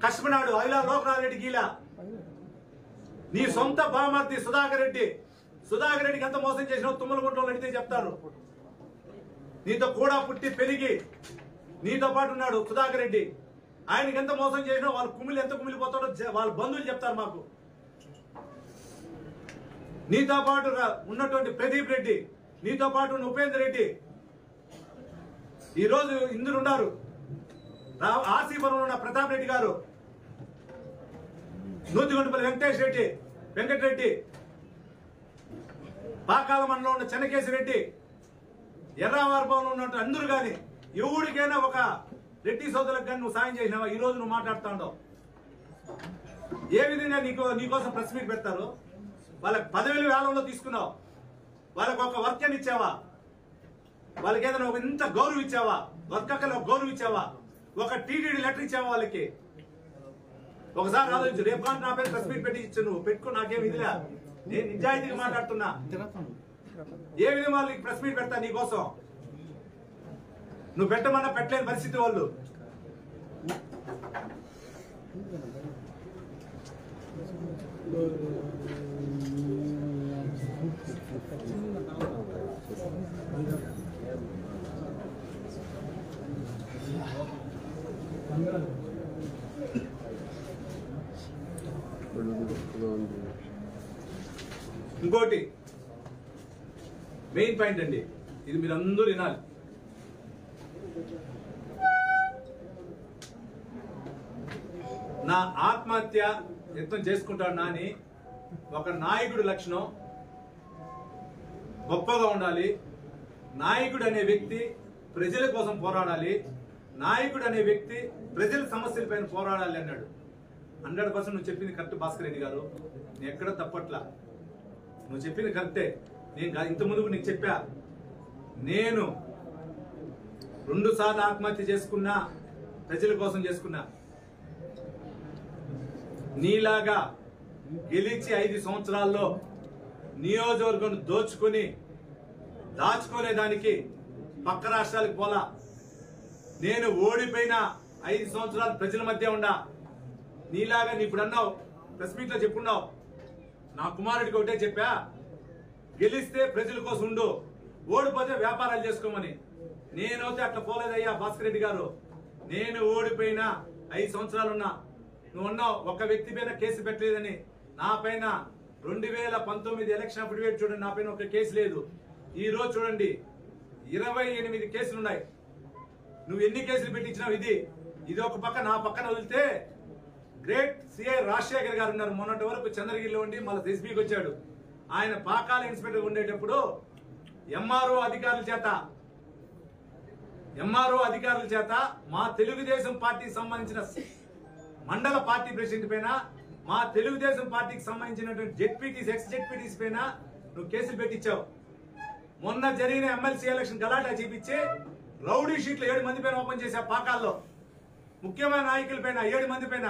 కష్టపడినాడు. ఐలా లోకనాథ్ రెడ్డి గీలా. నీ సొంత బామర్ది సుధాకర్ రెడ్డికి ఎంత మోసం చేసినావు తుమ్మలగుంటలో అడిగితే చెప్తారు. నీతో కూడా పుట్టి పెరిగి నీతో పాటు ఉన్నాడు సుధాకర్ రెడ్డి. ఆయనకి ఎంత మోసం చేసినావు, వాళ్ళ ఎంత కుమిలిపోతాడో వాళ్ళ బంధువులు చెప్తారు మాకు. నీతో పాటు ఉన్నటువంటి ప్రదీప్ రెడ్డి, నీతో పాటు ఉన్న ఉపేంద్ర రెడ్డి, ఈ రోజు ఇందులో ఉన్నారు. ఆర్సీపురంలో ఉన్న ప్రతాప్ రెడ్డి గారు, నూతిగొండపల్లి వెంకటరెడ్డి, పాకాల మండలంలో ఉన్న చెన్నకేశి రెడ్డి, ఎర్రావారపురంలో ఉన్నట్టు అందరూ కానీ ఎవరికైనా ఒక రెడ్డి సోదరులకు కానీ నువ్వు సాయం చేసినావా? ఈ రోజు నువ్వు మాట్లాడుతూ ఉండవు. ఏ విధంగా నీకోసం ప్రెస్ మీట్ పెడతారు? వాళ్ళకి 10,000 వేలంలో తీసుకున్నావు. వాళ్ళకి ఒక వర్క్ అని ఇచ్చావా? వాళ్ళకి ఏదైనా ఒక ఇంత గౌరవం ఇచ్చావా? వర్కర్లో గౌరవం ఇచ్చావా? ఒక టీటీడీ లెటర్ ఇచ్చావా వాళ్ళకి? ఒకసారి ఆలోచించు. రేపు కానీ నా పేరు ప్రెస్ మీట్ పెట్టి ఇచ్చు, నువ్వు పెట్టుకో, నాకేం ఇదిలే. నేను నిజాయితీగా మాట్లాడుతున్నా. ఏ విధంగా వాళ్ళకి ప్రెస్ మీట్ పెడతా నీకోసం? నువ్వు పెట్టమన్నా పెట్టలేని పరిస్థితి వాళ్ళు. ఇంకోటి మెయిన్ పాయింట్ అండి, ఇది మీరు అందరూ వినాలి. నా ఆత్మహత్య యత్నం చేసుకుంటాడు నాని ఒక నాయకుడు లక్షణం. గొప్పగా ఉండాలి. నాయకుడు అనే వ్యక్తి ప్రజల కోసం పోరాడాలి. నాయకుడు అనే వ్యక్తి ప్రజల సమస్యలపైన పోరాడాలి అన్నాడు. 100% నువ్వు చెప్పింది కరెక్ట్ భాస్కర్ రెడ్డి గారు. నేను ఎక్కడ తప్పట్లా, నువ్వు చెప్పింది కరెక్టే. నేను ఇంత ముందుకు నీకు చెప్పా, నేను 2 సార్లు ఆత్మహత్య చేసుకున్నా, ప్రజల కోసం చేసుకున్నా. నీలాగా గెలిచి 5 సంవత్సరాల్లో నియోజకవర్గం దాచుకునేదానికి పక్క రాష్ట్రాలకు పోలా. నేను ఓడిపోయిన 5 సంవత్సరాలు ప్రజల మధ్య ఉండా. నీలాగా నీ ఇప్పుడు అన్నావు, ప్రెస్ మీట్ లో చెప్పున్నావు, నా కుమారుడికి ఒకటే చెప్పా, గెలిస్తే ప్రజల కోసం ఉండు, ఓడిపోతే వ్యాపారాలు చేసుకోమని. నేనైతే అట్లా పోలేదయ్యా భాస్కర్ రెడ్డి గారు. నేను ఓడిపోయిన 5 సంవత్సరాలున్నా నువ్వు ఉన్నావు, ఒక్క వ్యక్తి పైన కేసు పెట్టలేదని. నా పైన 2019 ఎలక్షన్ అఫిడవిట్ చూడండి, నా పైన ఒక కేసు లేదు. ఈ రోజు చూడండి 28 కేసులు ఉన్నాయి. నువ్వు ఎన్ని కేసులు పెట్టించినావు? ఇది ఒక పక్క. నా పక్కన వదిలితే గ్రేట్ సిఐ రాజశేఖర్ గారు ఉన్నారు. మొన్నటి వరకు చంద్రగిరిలో ఉండి మళ్ళీ ఎస్బీకి వచ్చాడు. ఆయన పాకాల ఇన్స్పెక్టర్ ఉండేటప్పుడు ఎంఆర్ఓ అధికారుల చేత మా తెలుగుదేశం పార్టీకి సంబంధించిన మండల పార్టీ ప్రెసిడెంట్ పైన, మా తెలుగుదేశం పార్టీకి సంబంధించినటువంటి జెడ్పీటీసీ, ఎక్స్ జెడ్పీటీసీ పైన నువ్వు కేసులు పెట్టించావు. మొన్న జరిగిన ఎమ్మెల్సీ ఎలక్షన్ గలాటా చూపించి రౌడీ షీట్లు 7 మంది పైన ఓపెన్ చేశావు. పాకాల్లో ముఖ్యమైన నాయకుల పైన 7 మంది పైన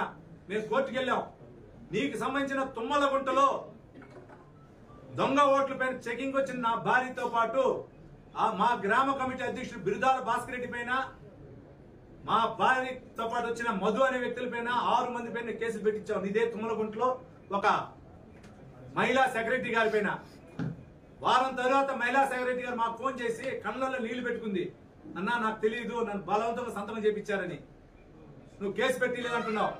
మేము కోర్టుకు వెళ్ళాం. నీకు సంబంధించిన తుమ్మలగుంటలో దొంగ ఓట్ల పైన చెకింగ్ వచ్చిన నా భార్యతో పాటు మా గ్రామ కమిటీ అధ్యక్షుడు బిరుదాల భాస్కర్ రెడ్డి పైన, మా భార్యతో పాటు వచ్చిన మధు అనే వ్యక్తుల పైన 6 మంది పైన కేసులు పెట్టించావు. ఇదే తుమ్మలగుంటలో ఒక మహిళా సెక్రటరీ గారి పైన. వారం తర్వాత మహిళా సెక్రటరీ గారు మాకు ఫోన్ చేసి కళ్ళల్లో నీళ్లు పెట్టుకుంది. అన్నా నాకు తెలియదు, నన్ను బలవంతంగా సంతకం చేపించారని. నువ్వు కేసు పెట్టలేదంటున్నావు.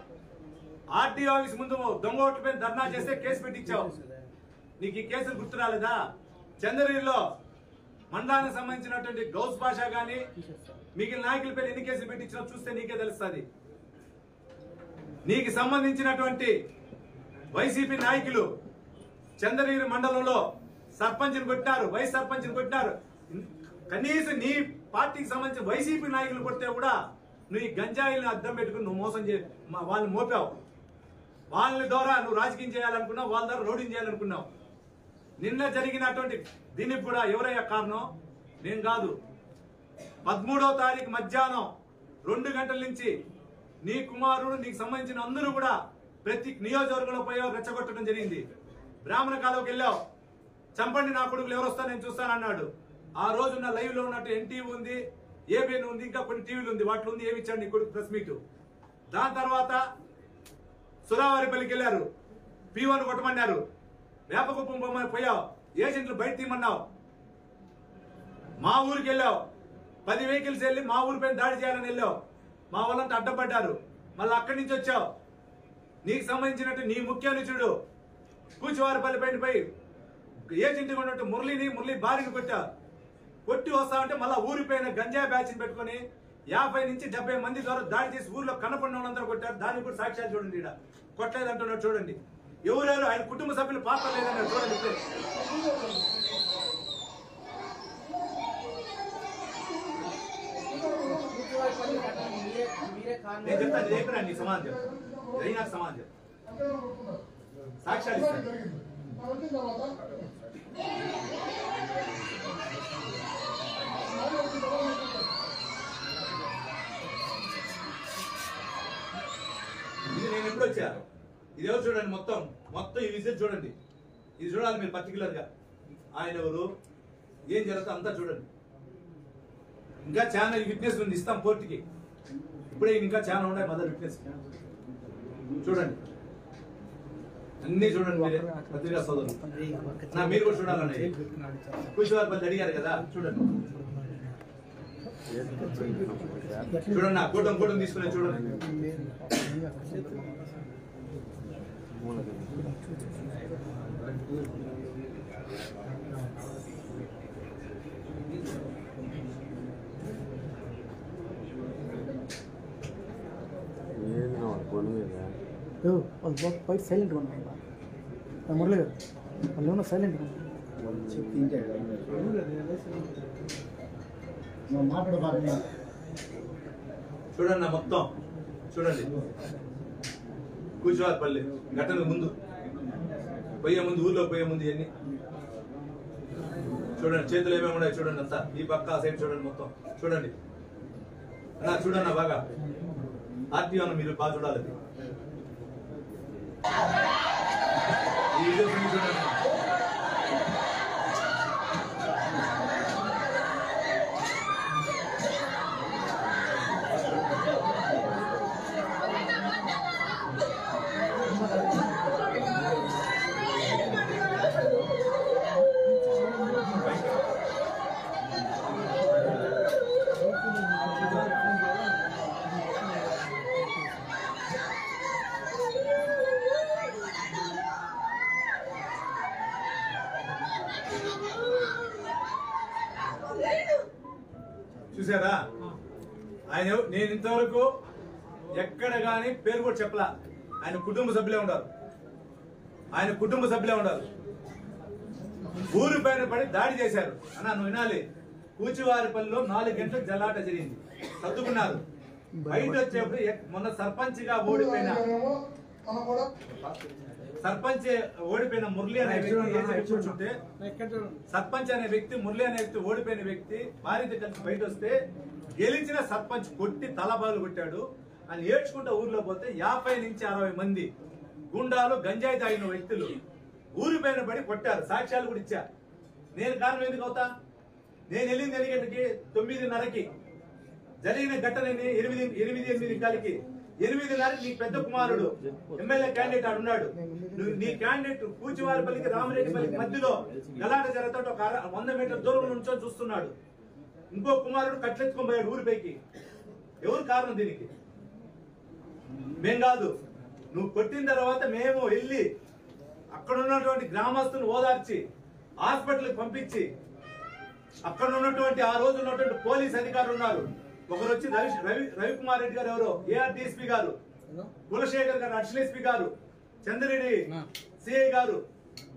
ఆర్టీఓ ఆఫీస్ ముందు దొంగ ఓట్ల పైన ధర్నా చేస్తే కేసు పెట్టించావు. నీకు ఈ కేసులు గుర్తు రాలేదా? చంద్రగిరిలో మండలానికి సంబంధించినటువంటి గౌస్ భాష గాని మిగిలిన నాయకుల పేరు ఎన్ని కేసులు పెట్టించినా చూస్తే నీకే తెలుస్తుంది. నీకు సంబంధించినటువంటి వైసీపీ నాయకులు చంద్రగిరి మండలంలో సర్పంచ్ని కొట్టినారు, వైస్ సర్పంచ్ని కొట్టినారు. కనీసం నీ పార్టీకి సంబంధించిన వైసీపీ నాయకులు కొడితే కూడా నువ్వు ఈ గంజాయిల్ని అద్దం పెట్టుకుని నువ్వు మోసం వాళ్ళని మోపావు. వాళ్ళ ద్వారా నువ్వు రాజకీయం చేయాలనుకున్నావు, వాళ్ళ ద్వారా రోడింగ్ చేయాలనుకున్నావు. నిన్న జరిగినటువంటి దీనికి కూడా ఎవరయ్యా కారణం? నేను కాదు. 13వ తారీఖు మధ్యాహ్నం 2 గంటల నుంచి నీ కుమారుడు, నీకు సంబంధించిన అందరూ కూడా ప్రతి నియోజకవర్గంలో పోయావు, రెచ్చగొట్టడం జరిగింది. బ్రాహ్మణ కాలువకి వెళ్ళావు, చంపండి నా కొడుకులు ఎవరు వస్తా నేను చూస్తానన్నాడు. ఆ రోజున్న లైవ్ లో ఉన్నట్టు ఎన్టీవీ ఉంది, ఏబిఎన్ ఉంది, ఇంకా కొన్ని టీవీలు ఉంది, వాటిలో ఉంది ఏమి ఇచ్చాడు నీ కొడుకు ప్రెస్ మీట్. దాని తర్వాత సురావారిపల్లికి వెళ్ళారు, P1 కొట్టమన్నారు, వేపకుప్పం బొమ్మని పోయావు, ఏజెంట్లు బయట తీయమన్నావు. మా ఊరికి వెళ్ళావు, 10 వెహికల్స్ వెళ్ళి మా ఊరి పైన దాడి చేయాలని వెళ్ళావు. మా వాళ్ళంతా అడ్డపడ్డారు. మళ్ళీ అక్కడి నుంచి వచ్చావు. నీకు సంబంధించినట్టు నీ ముఖ్య అనుచరుడు కూచివారిపల్లి పైన పోయి ఏజెంట్ ఉన్నట్టు మురళి భార్యను కొట్టావు. కొట్టి వస్తా ఉంటే మళ్ళా ఊరి పైన గంజా బ్యాచ్ పెట్టుకుని 50 నుంచి 70 మంది ద్వారా దాడి చేసి ఊర్లో కనపడిన వాళ్ళందరూ కొట్టారు. దానికి కూడా సాక్ష్యాలు చూడండి. ఇక్కడ కొట్టలేదు అంటున్నాడు చూడండి. ఎవరెవరు ఆయన కుటుంబ సభ్యులు పాత్ర లేదన్నారు చూడండి. నేను చెప్తాను, చెప్పినా నీ సమాధానం చెప్తాను, నాకు సమాధానం చెప్తాను, సాక్ష్యాలు ఇస్తాను. ఇది నేను ఎప్పుడు వచ్చాను, ఇదేవో చూడండి, మొత్తం ఈ విజిట్ చూడండి. ఇది చూడాలి మీరు పర్టికులర్ గా. ఆయన ఎవరు, ఏం జరుగుతా అంతా చూడండి. ఇంకా చాలా విట్నెస్ ఉంది, ఇస్తాం కోర్టుకి. ఇప్పుడే ఇంకా చాలా ఉన్నాయి మదర్ విట్నెస్. చూడండి, అన్ని చూడండి మీరే పత్రికా సోదరులు. మీరు కూడా చూడాలండి. కూచివారిపల్లి అడిగారు కదా, చూడండి చూడండి. కూటం తీసుకునే చూడండి. బయట సైలెంట్గా ఉన్నాయి మురళి గారు, వాళ్ళు ఏమన్నా సైలెంట్గా మాట్లాడబాగా చూడండి. మొత్తం చూడండి. కూచివారిపల్లి ఘటన ముందు ఊర్లో పోయే ముందు ఇవన్నీ చూడండి. చేతులు ఏమేమి ఉన్నాయి చూడండి. అంతా ఈ పక్క ఆ సైడ్ చూడండి. మొత్తం చూడండి అన్నా, చూడన్నా బాగా. ఆర్టీఓ అన్న మీరు బాగా చూడాలి. ఈ వీడియో చూడండి. చూసారా ఆయన నేను ఇంతవరకు ఎక్కడ గాని పేరు కూడా చెప్పలా. ఆయన కుటుంబ సభ్యులే ఉండాలి. ఊరి పైన పడి దాడి చేశారు అన్న. నువ్వు వినాలి, కూచివారిపల్లిలో 4 గంటలకు జలాట జరిగింది, సర్దుకున్నారు. బయట వచ్చేప్పుడు మొన్న సర్పంచ్ గా ఓడిపోయిన మురళి అనే వ్యక్తి కూర్చుంటే, సర్పంచ్ అనే వ్యక్తి మురళి అనే వ్యక్తి ఓడిపోయిన వ్యక్తి భార్యతో కలిసి బయట వస్తే గెలిచిన సర్పంచ్ కొట్టి తలబాలు కొట్టాడు. అని ఏడ్చుకుంటా ఊర్లో పోతే 50 నుంచి 60 మంది గుండాలు గంజాయి తాగిన వ్యక్తులు ఊరి పైన పడి కొట్టారు. సాక్ష్యాలు కూడా ఇచ్చా. నేను కారణం ఎందుకు అవుతా? నేను వెళ్ళింది 9:30కి జరిగిన ఘటనని 8:30 8:30 నీ పెద్ద కుమారుడు ఎమ్మెల్యే క్యాండిడేట్ ఆడు ఉన్నాడు. నీ క్యాండిడేట్ కూచివారిపల్లికి రామరెడ్డిపల్లికి మధ్యలో గలాట జరుగుతుంటే ఒక 100 మీటర్ల దూరం నుంచో చూస్తున్నాడు. ఇంకో కుమారుడు కట్లెత్తుకొని పోయాడు ఊరిపైకి. ఎవరు కారణం దీనికి? మేం కాదు. నువ్వు కొట్టిన తర్వాత మేము వెళ్ళి అక్కడ ఉన్నటువంటి గ్రామస్తులను ఓదార్చి హాస్పిటల్కి పంపించి అక్కడ ఉన్నటువంటి ఆ రోజు ఉన్నటువంటి పోలీస్ అధికారులు ఉన్నారు. ఒకరు వచ్చి రవికుమార్ రెడ్డి గారు, ఎవరో ఏఆర్డీఎస్పీ గారు, కులశేఖర్ గారు, అడిషనల్ ఎస్పీ గారు, చంద్రెడ్డి సిఐ గారు,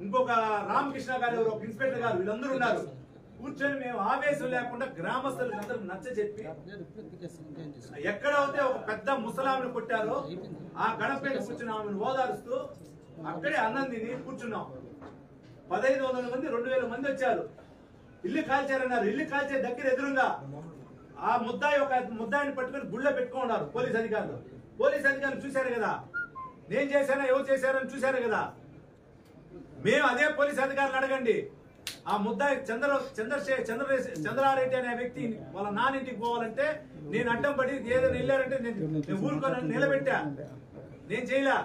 ఇంకొక రామకృష్ణ గారు, ఎవరో ఇన్స్పెక్టర్ గారు, వీళ్ళందరూ ఉన్నారు. కూర్చొని మేము ఆవేశం లేకుండా గ్రామస్తులకు అందరూ నచ్చ చెప్పి ఎక్కడైతే ఒక పెద్ద ముసలామిని కొట్టారో ఆ గడపేట కూర్చుని ఆమెను ఓదారుస్తూ అక్కడే అన్నం తిని కూర్చున్నాం. 1500 మంది 2000 మంది వచ్చారు. ఇల్లు కాల్చారన్నారు. ఇల్లు కాల్చే దగ్గర ఎదురుగా ఆ ముద్దాయిని పట్టుకుని గుళ్ళో పెట్టుకున్నారు పోలీస్ అధికారులు. పోలీస్ అధికారులు చూశారు కదా, నేను చేశానా ఎవరు చేశారని చూశారు కదా. మేము అదే పోలీస్ అధికారులు అడగండి. ఆ ముద్దాయి చంద్రారెడ్డి అనే వ్యక్తి వాళ్ళ నానింటికి పోవాలంటే నేను అడ్డం పడి ఏదైనా వెళ్ళారంటే నేను ఊరుకొని నిలబెట్టా. నేను చేయలే.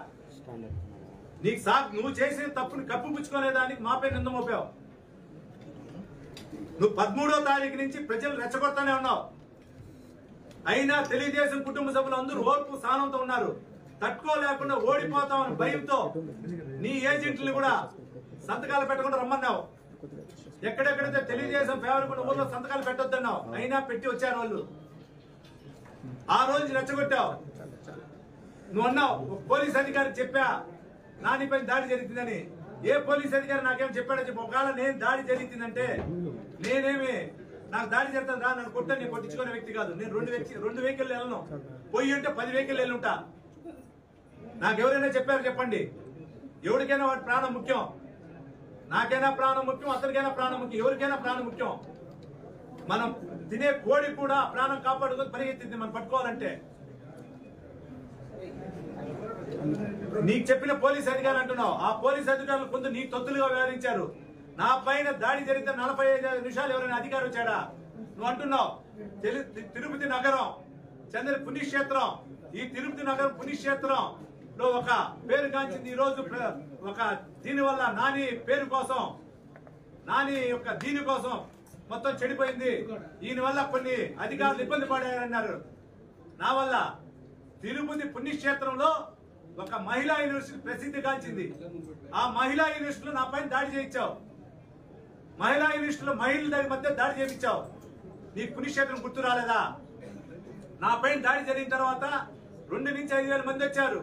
నీకు నువ్వు చేసిన తప్పుని కప్పుపుచ్చుకోలేదానికి మాపై నింద మోపావు. నువ్వు 13వ తారీఖు నుంచి ప్రజలు రెచ్చగొడతానే ఉన్నావు. అయినా తెలుగుదేశం కుటుంబ సభ్యులు అందరూ ఓర్పు సహనంతో ఉన్నారు. తట్టుకోలేకుండా ఓడిపోతామని భయంతో నీ ఏజెంట్లను కూడా సంతకాలు పెట్టకుండా రమ్మన్నావు. ఎక్కడెక్కడైతే తెలుగుదేశం ఫేవర్ కూడా ఊళ్ళో సంతకాలు పెట్టొద్దన్నావు. అయినా పెట్టి వచ్చారు వాళ్ళు. ఆ రోజు రెచ్చగొట్టావు. నువ్వు అన్నావు పోలీస్ అధికారికి చెప్పా నానిపై దాడి జరుగుతుందని. ఏ పోలీస్ అధికారి నాకేం చెప్పాడో చెప్పు. ఒకవేళ నేను దాడి జరుగుతుందంటే నాకు దాడి జరుగుతుందా, నన్ను కొట్టని నేను కొట్టించుకునే వ్యక్తి కాదు. నేను 2 వెహికల్ వెళ్ళను. పోయి ఉంటే 10 వెహికల్ వెళ్ళుంటా. నాకెవరైనా చెప్పారు చెప్పండి. ఎవరికైనా వాడి ప్రాణం ముఖ్యం. నాకైనా ప్రాణం ముఖ్యం, అతనికైనా ప్రాణం ముఖ్యం, ఎవరికైనా ప్రాణం ముఖ్యం. మనం తినే కోడి కూడా ప్రాణం కాపాడుకొని పరిగెత్తింది మనం పట్టుకోవాలంటే. నీకు చెప్పిన పోలీస్ అధికారులు అంటున్నావు. ఆ పోలీస్ అధికారులు కొంత నీ తొత్తులుగా వ్యవహరించారు. నా పైన దాడి జరిగితే 45 నిమిషాలు ఎవరైనా అధికారి వచ్చాడా? నువ్వు అంటున్నావు తిరుపతి నగరం చంద్ర పుణ్యక్షేత్రం. ఈ తిరుపతి నగరం పుణ్యక్షేత్రంలో ఒక పేరు కాంచింది. ఈ రోజు ఒక దీనివల్ల నాని పేరు కోసం, నాని యొక్క దీని కోసం మొత్తం చెడిపోయింది. దీని వల్ల కొన్ని అధికారులు ఇబ్బంది పడారన్నారు. నా వల్ల తిరుపతి పుణ్యక్షేత్రంలో ఒక మహిళా యూనివర్సిటీ ప్రసిద్ధి కాంచింది. ఆ మహిళా యూనివర్సిటీలో నా పైన దాడి చేయించావు. మహిళా యూనివర్సిటీలో మహిళల మధ్య దాడి చేయించావు. నీకు పుణ్యక్షేత్రం గుర్తు రాలేదా? నా పైన దాడి జరిగిన తర్వాత 2 నుంచి 5,000 మంది వచ్చారు.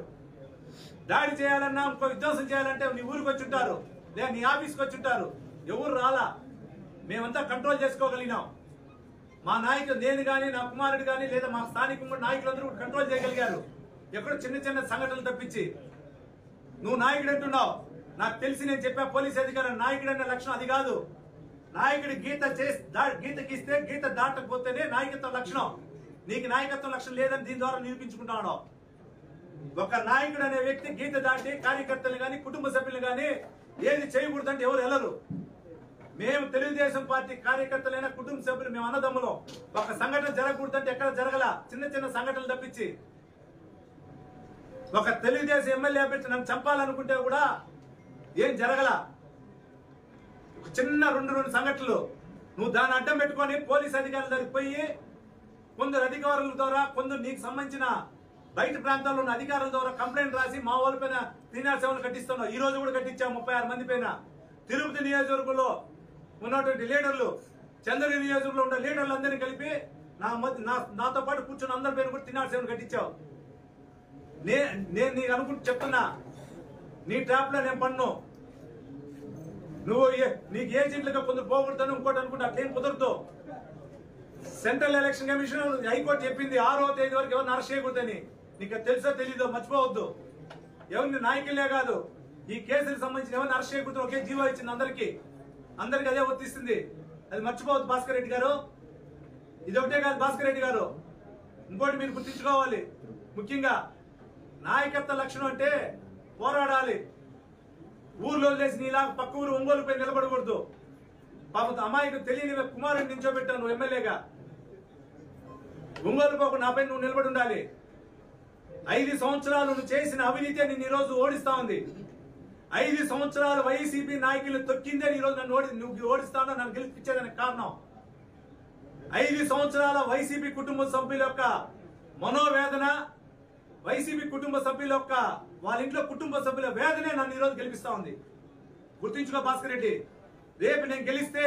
దాడి చేయాలన్నా ఇంకో విధ్వంసం చేయాలంటే నీ ఊరికి వచ్చి ఉంటారు, లేదా నీ ఆఫీస్కి వచ్చి ఉంటారు. ఎవరు రాలా. మేమంతా కంట్రోల్ చేసుకోగలిగినాం. మా నాయకులు, నేను కానీ నా కుమారుడు కానీ లేదా మా స్థానిక నాయకులందరూ కంట్రోల్ చేయగలిగారు. ఎక్కడో చిన్న చిన్న సంఘటనలు తప్పించి. నువ్వు నాయకుడు అంటున్నావు. నాకు తెలిసి నేను చెప్పా పోలీస్ అధికారి నాయకుడు అనే లక్షణం అది కాదు. నాయకుడి గీత గీస్తే గీత దాటకపోతేనే నాయకత్వ లక్షణం. నీకు నాయకత్వ లక్షణం లేదని దీని ద్వారా నిరూపించుకుంటున్నాడు. ఒక నాయకుడు అనే వ్యక్తి గీత దాటి కార్యకర్తలు గాని కుటుంబ సభ్యులు గాని ఏది చేయకూడదంటే ఎవరు వెళ్ళరు. మేము తెలుగుదేశం పార్టీ కార్యకర్తలైన కుటుంబ సభ్యులు, మేము అన్నదమ్ములం. ఒక సంఘటన జరగకూడదంటే ఎక్కడ జరగల. చిన్న చిన్న సంఘటనలు తప్పించి ఒక తెలుగుదేశం ఎమ్మెల్యే అభ్యర్థి నన్ను చంపాలనుకుంటే కూడా ఏం జరగల. ఒక చిన్న 2 సంఘటనలు నువ్వు దాన్ని అడ్డం పెట్టుకొని పోలీస్ అధికారుల దగ్గరికి పోయి కొందరు అధికారుల ద్వారా, కొందరు నీకు సంబంధించిన బయట ప్రాంతాల్లో ఉన్న అధికారుల ద్వారా కంప్లైంట్ రాసి మా వాళ్ళ పైన 307 కట్టిస్తున్నావు. ఈ రోజు కూడా కట్టించావు 36 మంది పైన. తిరుపతి నియోజకవర్గంలో ఉన్నటువంటి లీడర్లు, చంద్రగిరి నియోజకవర్గంలో ఉన్న లీడర్లు అందరినీ కలిపి నాతో పాటు కూర్చొని అందరి పేరు కూడా తిన్నాడు సేవను కట్టించావు. నేను నీకు అనుకుంటూ చెప్తున్నా, నీ ట్రాప్ లో నేను పన్ను. నువ్వు నీకు ఏజెంట్లుగా కొందరు పోగొడతాను ఇంకోటి అనుకుంటా, అట్లేం కుదరదు. సెంట్రల్ ఎలక్షన్ కమిషన్ హైకోర్టు చెప్పింది 6వ తేదీ వరకు ఎవరిని అరెస్ట్ చేయకూడదని. నీకు తెలుసో తెలీదో మర్చిపోవద్దు. ఎవరిని నాయకులే కాదు, ఈ కేసులకు సంబంధించిన ఎవరిని అరెస్ట్ చేయకూడదు ఒకే జీవో ఇచ్చింది అందరికి అదే వర్తిస్తుంది. అది మర్చిపోవద్దు భాస్కర్ రెడ్డి గారు. ఇది ఒకటే కాదు భాస్కర్ రెడ్డి గారు, ఇంకోటి మీరు గుర్తించుకోవాలి. ముఖ్యంగా నాయకత్వ లక్షణం అంటే పోరాడాలి. ఊర్లో వదిలేసి నీలా పక్క ఊరు ఒంగోలుపై నిలబడకూడదు. పాపం అమాయకు తెలియని కుమారుని నించోబెట్టావు నువ్వు ఎమ్మెల్యేగా. ఒంగోలు పోకు నాపై నువ్వు నిలబడి ఉండాలి. 5 సంవత్సరాలు నువ్వు చేసిన అవినీతి నిన్ను ఈ రోజు ఓడిస్తా ఉంది. 5 సంవత్సరాలు వైసీపీ నాయకులు తొక్కిందే ఈ రోజు నువ్వు ఓడిస్తానో నన్ను గెలిపించేదానికి కారణం. 5 సంవత్సరాల వైసీపీ కుటుంబ సభ్యుల యొక్క మనోవేదన, వైసీపీ కుటుంబ సభ్యుల యొక్క వాళ్ళ ఇంట్లో కుటుంబ సభ్యుల వేదనే నన్ను ఈ రోజు గెలిపిస్తా ఉంది. గుర్తించుకో భాస్కర్ రెడ్డి. రేపు నేను గెలిస్తే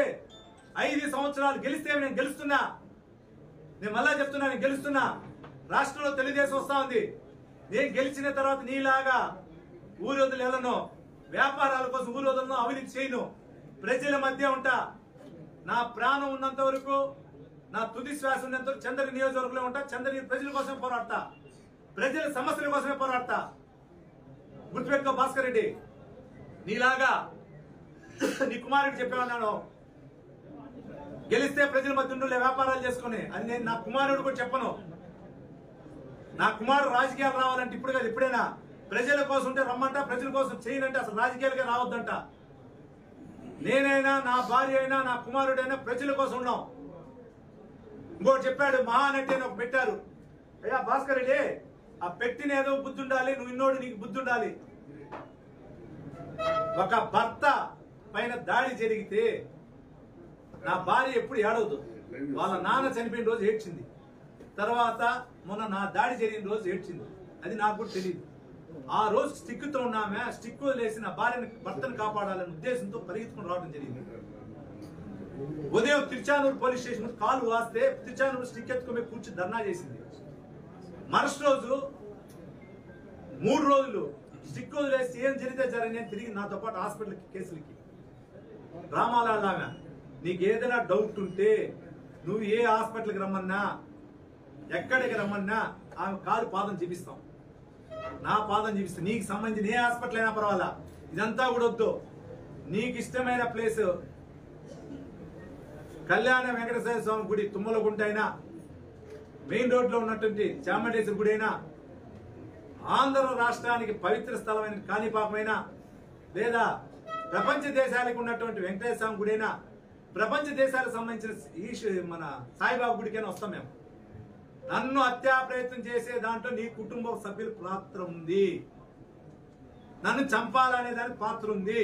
5 సంవత్సరాలు గెలిస్తే నేను గెలుస్తున్నా. నేను మళ్ళా చెప్తున్నా, నేను గెలుస్తున్నా. రాష్ట్రంలో తెలుగుదేశం వస్తా ఉంది. నేను గెలిచిన తర్వాత నీలాగా ఊరు వదిలి వెళ్ళను, వ్యాపారాల కోసం ఊరు వదలను, అవినీతి చేయను, ప్రజల మధ్య ఉంటా. నా ప్రాణం ఉన్నంత వరకు, నా తుది శ్వాస ఉన్నంత వరకు చంద్రగిరి నియోజకవర్గంలో ఉంటా. చంద్రగిరి ప్రజల కోసమే పోరాడతా, ప్రజల సమస్యల కోసమే పోరాడతా. గుర్తుపెట్టుకో భాస్కర్ రెడ్డి. నీలాగా నీ కుమారుడికి చెప్పేవన్నాను, గెలిస్తే ప్రజల మధ్య ఉండే వ్యాపారాలు చేసుకుని. అది నేను నా కుమారుడు కూడా చెప్పను. నా కుమారుడు రాజకీయాలు రావాలంటే ఇప్పుడు కాదు, ఎప్పుడైనా ప్రజల కోసం ఉంటే రమ్మంట, ప్రజల కోసం చేయనంటే అసలు రాజకీయాలుగా రావద్దంట. నేనైనా, నా భార్య అయినా, నా కుమారుడైనా ప్రజల కోసం ఉన్నాం. ఇంకోటి చెప్పాడు, మహానటి అని ఒక పెట్టారు. అయ్యా భాస్కర్ రెడ్డి, ఆ పెట్టినేదో బుద్ధి ఉండాలి, నువ్వు ఇన్నోడు నీకు బుద్ధి ఉండాలి. ఒక భర్త పైన దాడి జరిగితే నా భార్య ఎప్పుడు ఏడవదు. వాళ్ళ నాన్న చనిపోయిన రోజు ఏడ్చింది, తర్వాత మొన్న నా దాడి జరిగిన రోజు ఏడ్చింది. అది నాకు కూడా తెలియదు. ఆ రోజు స్టిక్తో ఉన్నామే, స్టిక్ వదిలేసి నా భార్యని భర్తను కాపాడాలనే ఉద్దేశంతో పరిగెత్తుకుని రావడం జరిగింది. ఉదయం తిరుచానూరు పోలీస్ స్టేషన్ కాలు వాస్తే తిరుచానూరు స్టిక్ ఎత్తుకుని కూర్చుని ధర్నా చేసింది. మరుసటి రోజు 3 రోజులు స్టిక్ వదిలేసి ఏం జరిగితే జరిగింది తిరిగి నాతో పాటు హాస్పిటల్కి కేసులకి డ్రామాలు ఆడామే. నీకు ఏదైనా డౌట్ ఉంటే నువ్వు ఏ హాస్పిటల్కి రమ్మన్నా, ఎక్కడికి రమ్మన్నా ఆమె కాలు పాదం చూపిస్తాం, నా పాదం చూపిస్తాం. నీకు సంబంధించిన ఏ హాస్పిటల్ అయినా పర్వాలా, ఇదంతా కూడా వద్దు. నీకు ఇష్టమైన ప్లేస్ కళ్యాణ వెంకటేశ్వర స్వామి గుడి తుమ్మలగుంట అయినా, మెయిన్ రోడ్ లో ఉన్నటువంటి చాముండేశ్వరి గుడి అయినా, ఆంధ్ర రాష్ట్రానికి పవిత్ర స్థలమైన కాణిపాకమైనా, లేదా ప్రపంచ దేశాలకు ఉన్నటువంటి వెంకటేశ్వర స్వామి గుడి అయినా, ప్రపంచ దేశాలకు సంబంధించిన మన సాయిబాబా గుడికైనా వస్తాం మేము. నన్ను హత్యా ప్రయత్నం చేసే దాంట్లో నీ కుటుంబ సభ్యుల పాత్ర ఉంది, నన్ను చంపాలనే దానికి పాత్ర ఉంది.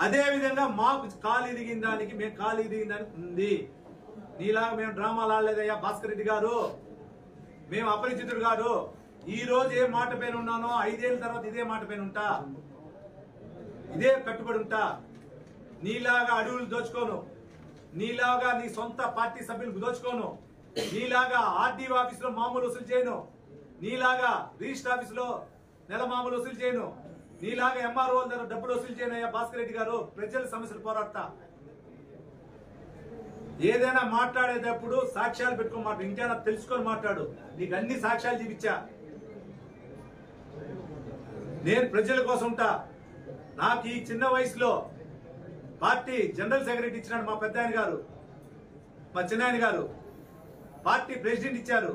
అదే విధంగా మాకు కాలు ఇరిగిన దానికి మేము కాలు ఇరిగిన దానికి ఉంది. నీలాగా మేము డ్రామాలు ఆడలేదయ్యా భాస్కర్ రెడ్డి గారు, మేము అపరిచితుడు కాదు. ఈ రోజు ఏ మాట పైన ఉన్నానో 5 ఏళ్ళ తర్వాత ఇదే మాట పైన ఉంటా, ఇదే కట్టుబడి ఉంటా. నీలాగా అడవులు దోచుకోను, నీలాగా నీ సొంత పార్టీ సభ్యులకు దోచుకోను, నీలాగా ఆర్డీఓ ఆఫీసులో మామూలు వసూలు చేయను, నీలాగా రిజిస్టర్ ఆఫీసులో నెల మామూలు వసూలు చేయను, నీలాగా ఎంఆర్ఓ దగ్గర డబ్బులు వసూలు చేయను. అయ్యా భాస్కర్ రెడ్డి గారు, ప్రజల సమస్యలు పోరాడతా. ఏదైనా మాట్లాడేటప్పుడు సాక్ష్యాలు పెట్టుకొని మాట్లాడు, ఇంకేనా తెలుసుకొని మాట్లాడు. నీకు అన్ని సాక్ష్యాలు చూపించా. నేను ప్రజల కోసం ఉంటా. నాకు ఈ చిన్న వయసులో పార్టీ జనరల్ సెక్రటరీ ఇచ్చినాడు మా పెద్ద ఆయన గారు, మా చిన్న ఆయన గారు. పార్టీ ప్రెసిడెంట్ ఇచ్చారు,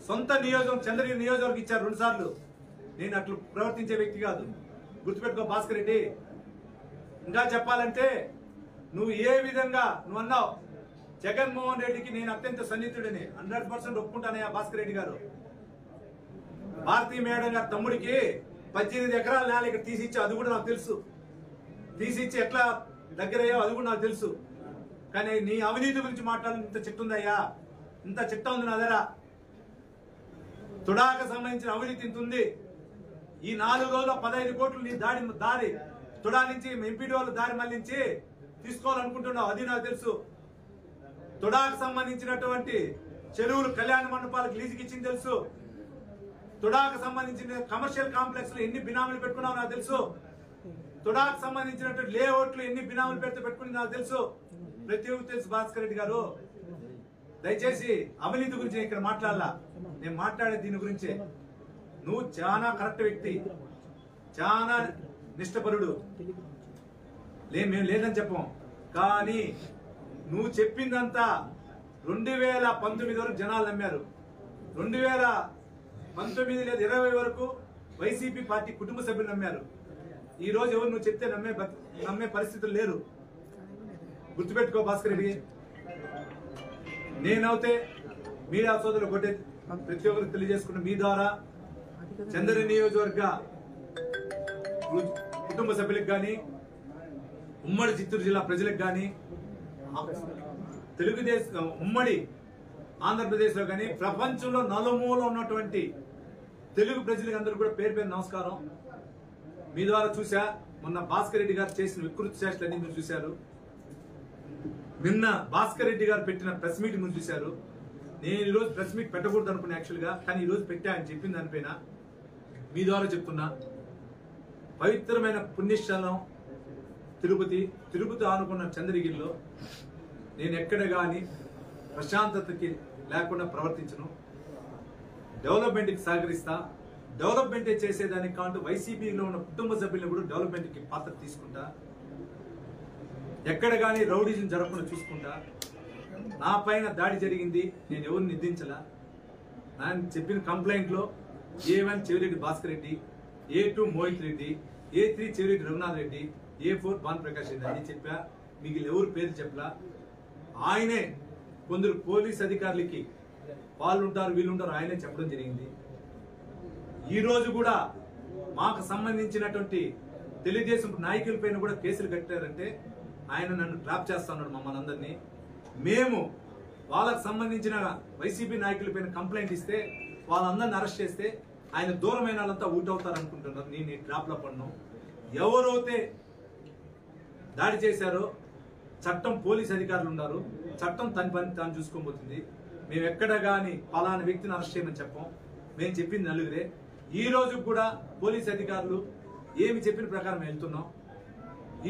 సొంత నియోజకవర్గం చంద్రగిరి నియోజకవర్గం ఇచ్చారు 2 సార్లు. నేను అట్లు ప్రవర్తించే వ్యక్తి కాదు, గుర్తుపెట్టుకో భాస్కర్ రెడ్డి. ఇంకా చెప్పాలంటే నువ్వు ఏ విధంగా నువ్వు అన్నావు, జగన్మోహన్ రెడ్డికి నేను అత్యంత సన్నిహితుడిని 100% ఒప్పుకుంటానయ్యా భాస్కర్ రెడ్డి గారు. భారతీయ మేడం గారి తమ్ముడికి 18 ఎకరాల నేల ఇక్కడ తీసిచ్చా, అది కూడా నాకు తెలుసు. తీసిచ్చి ఎట్లా దగ్గరయ్యా అది కూడా నాకు తెలుసు. కానీ నీ అవినీతి గురించి మాట్లాడాలి, ఇంత చిట్ట ఉందయ్యా, ఇంత చిట్ట ఉంది నా దగ్గర. తుడాకు సంబంధించిన అవినీతి ఇంత ఉంది. ఈ 4 రోజుల్లో 15 కోట్లు నీ దారి తుడా నుంచి ఎంపీడీ వాళ్ళు దారి మళ్లించి తీసుకోవాలనుకుంటున్నావు, అది నాకు తెలుసు. తుడాకు సంబంధించినటువంటి చెరువులు కళ్యాణ మండపాలకు లీజుకి ఇచ్చింది తెలుసు. తుడాకు సంబంధించిన కమర్షియల్ కాంప్లెక్స్ లో ఎన్ని బినామీలు పెట్టుకున్నావు నాకు తెలుసు. తుడాకు సంబంధించినటువంటి లేఅవుట్లు ఎన్ని బినామీలు పెట్టుకుని నాకు తెలుసు. ప్రతి ఒక్కరు తెలుసు భాస్కర్ రెడ్డి గారు. దయచేసి అవినీతి గురించి ఇక్కడ మాట్లాడాలా. నేను మాట్లాడే దీని గురించే. నువ్వు చాలా కరెక్ట్ వ్యక్తి, చాలా నిష్ఠపరుడు, మేము లేదని చెప్పం. కానీ నువ్వు చెప్పిందంతా 2019 వరకు జనాలు నమ్మారు. 2019 లేదా 20 వరకు వైసీపీ పార్టీ కుటుంబ సభ్యులు నమ్మారు. ఈ రోజు ఎవరు నువ్వు చెప్తే నమ్మే పరిస్థితులు లేరు. గుర్తుపెట్టుకో భాస్కర్ రెడ్డి. నేనైతే మీడియా సోదరులు ఒకటే ప్రతి ఒక్కరికి తెలియజేసుకున్న మీ ద్వారా చంద్ర నియోజకవర్గ కుటుంబ సభ్యులకు కానీ, ఉమ్మడి చిత్తూరు జిల్లా ప్రజలకు కానీ, తెలుగుదేశం ఉమ్మడి ఆంధ్రప్రదేశ్ లో కానీ, ప్రపంచంలో నలుమూల ఉన్నటువంటి తెలుగు ప్రజలకు అందరూ కూడా పేరు పేరు నమస్కారం. మీ ద్వారా చూసా. మొన్న భాస్కర్ రెడ్డి గారు చేసిన వికృత చేష్టలన్నీ మీరు చూశారు. నిన్న భాస్కర్ రెడ్డి గారు పెట్టిన ప్రెస్ మీట్ మీరు చూశారు. నేను ఈ రోజు ప్రెస్ మీట్ పెట్టకూడదు అనుకున్నా యాక్చువల్ గా, కానీ ఈ రోజు పెట్టా అని చెప్పిన దానిపైన మీ ద్వారా చెప్తున్నా. పవిత్రమైన పుణ్యస్థలం తిరుపతి ఆనుకున్న చంద్రగిరిలో నేను ఎక్కడ గాని ప్రశాంతతకి లేకుండా ప్రవర్తించను. డెవలప్మెంట్కి సహకరిస్తా. డెవలప్మెంట్ చేసేదానికి కాదు వైసీపీలో ఉన్న కుటుంబ సభ్యులను కూడా డెవలప్మెంట్కి పాత్ర తీసుకుంటా. ఎక్కడ గాని రౌడీజం జరగకుండా చూసుకుంటా. నా పైన దాడి జరిగింది, నేను ఎవరిని నిందించలా. నేను చెప్పిన కంప్లైంట్ లో A1 Chevireddy Bhaskar Reddy, A2 Mohit Reddy, A3 Chevireddy Raghunath Reddy, A4 Bhan Prakash Reddy అని చెప్పా. మిగిలిన ఎవరు పేరు చెప్పలా. ఆయనే కొందరు పోలీస్ అధికారులకి వాళ్ళు ఉంటారు వీళ్ళు ఉంటారు ఆయనే చెప్పడం జరిగింది. ఈ రోజు కూడా మాకు సంబంధించినటువంటి తెలుగుదేశం నాయకుల పైన కూడా కేసులు కట్టారంటే ఆయన నన్ను ట్రాప్ చేస్తా ఉన్నాడు మమ్మల్ని అందరినీ. మేము వాళ్ళకు సంబంధించిన వైసీపీ నాయకుల పైన కంప్లైంట్ ఇస్తే వాళ్ళందరిని అరెస్ట్ చేస్తే ఆయన దూరమైన వాళ్ళంతా ఊట్ అవుతారు అనుకుంటున్నారు. నేను ఈ ట్రాప్ లో పడినాం. ఎవరైతే దాడి చేశారో చట్టం పోలీస్ అధికారులు ఉన్నారు. చట్టం తన పని తాను చూసుకోబోతుంది. మేము ఎక్కడ గాని పలానా వ్యక్తిని అరెస్ట్ చేయమని చెప్పాం. మేము చెప్పింది నలుగురే. ఈ రోజు కూడా పోలీస్ అధికారులు ఏమి చెప్పిన ప్రకారం వెళ్తున్నాం.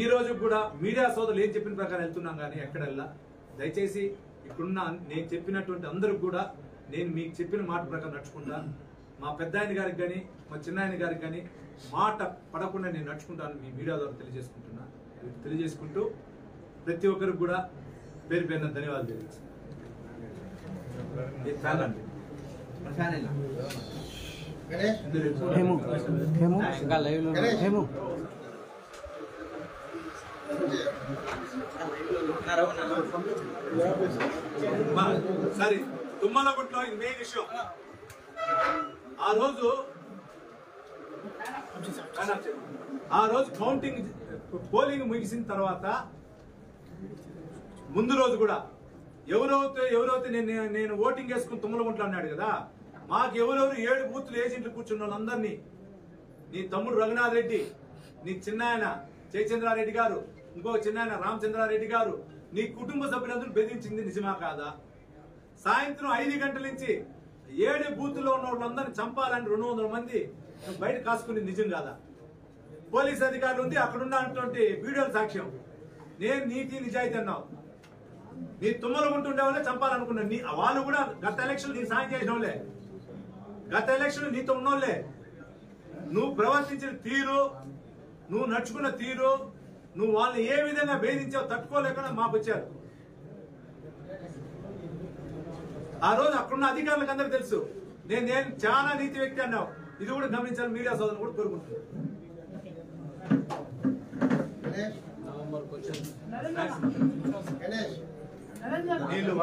ఈ రోజు కూడా మీడియా సోదరులు ఏం చెప్పిన ప్రకారం వెళ్తున్నాం. కానీ ఎక్కడెల్లా దయచేసి ఇక్కడున్న నేను చెప్పినటువంటి అందరూ కూడా నేను మీకు చెప్పిన మాట ప్రకారం నడుచుకుంటా. మా పెద్ద ఆయన గారికి కానీ మా చిన్న ఆయన గారికి కానీ మాట పడకుండా నేను నడుచుకుంటాను మీ మీడియా ద్వారా తెలియజేసుకుంటూ ప్రతి ఒక్కరికి కూడా పేరు పేరున ధన్యవాదాలు తెలియజేస్తాను. సరే తుమ్మలగుట్లో ఇది మెయిన్ విషయం. ఆ రోజు కౌంటింగ్ పోలింగ్ ముగిసిన తర్వాత ముందు రోజు కూడా ఎవరైతే నేను ఓటింగ్ వేసుకుని తుమ్మలగుంట్లో అన్నాడు కదా, మాకు ఎవరెవరు 7 బూత్లు ఏజెంట్లు కూర్చున్న వాళ్ళందరినీ నీ తమ్ముడు రఘునాథ్ రెడ్డి, నీ చిన్నాయన జయచంద్రారెడ్డి గారు, ఇంకో చిన్నాయన రామచంద్రారెడ్డి గారు, నీ కుటుంబ సభ్యులందరూ బెదిరించింది నిజమా కాదా? సాయంత్రం 5 గంటల నుంచి 7 బూత్లో ఉన్న వాళ్ళందరినీ చంపాలని 200 మంది బయట కాసుకుని నిజం కాదా? పోలీస్ అధికారులు ఉంది అక్కడ ఉన్నటువంటి వీడియోల సాక్ష్యం. నేను నీతి నిజాయితీ అన్నావు. నీ తుమ్మలగుంటుండే వాళ్ళే చంపాలనుకున్నా. వాళ్ళు కూడా గత ఎలక్షన్ నీకు సాయం చేసిన వాళ్ళే, గత ఎలక్షన్ నీతో ఉన్నోళ్లే. నువ్వు ప్రవర్తించిన తీరు, నువ్వు నడుచుకున్న తీరు, నువ్వు వాళ్ళని ఏ విధంగా భేదించావు తట్టుకోలేకుండా మాకు వచ్చారు. ఆ రోజు అక్కడున్న అధికారులకు అందరూ తెలుసు. నేను చాలా నీతి వ్యక్తి అన్నావు. ఇది కూడా గమనించాలి మీడియా సోదరులు కూడా కోరుకుంటున్నాను. నీళ్ళు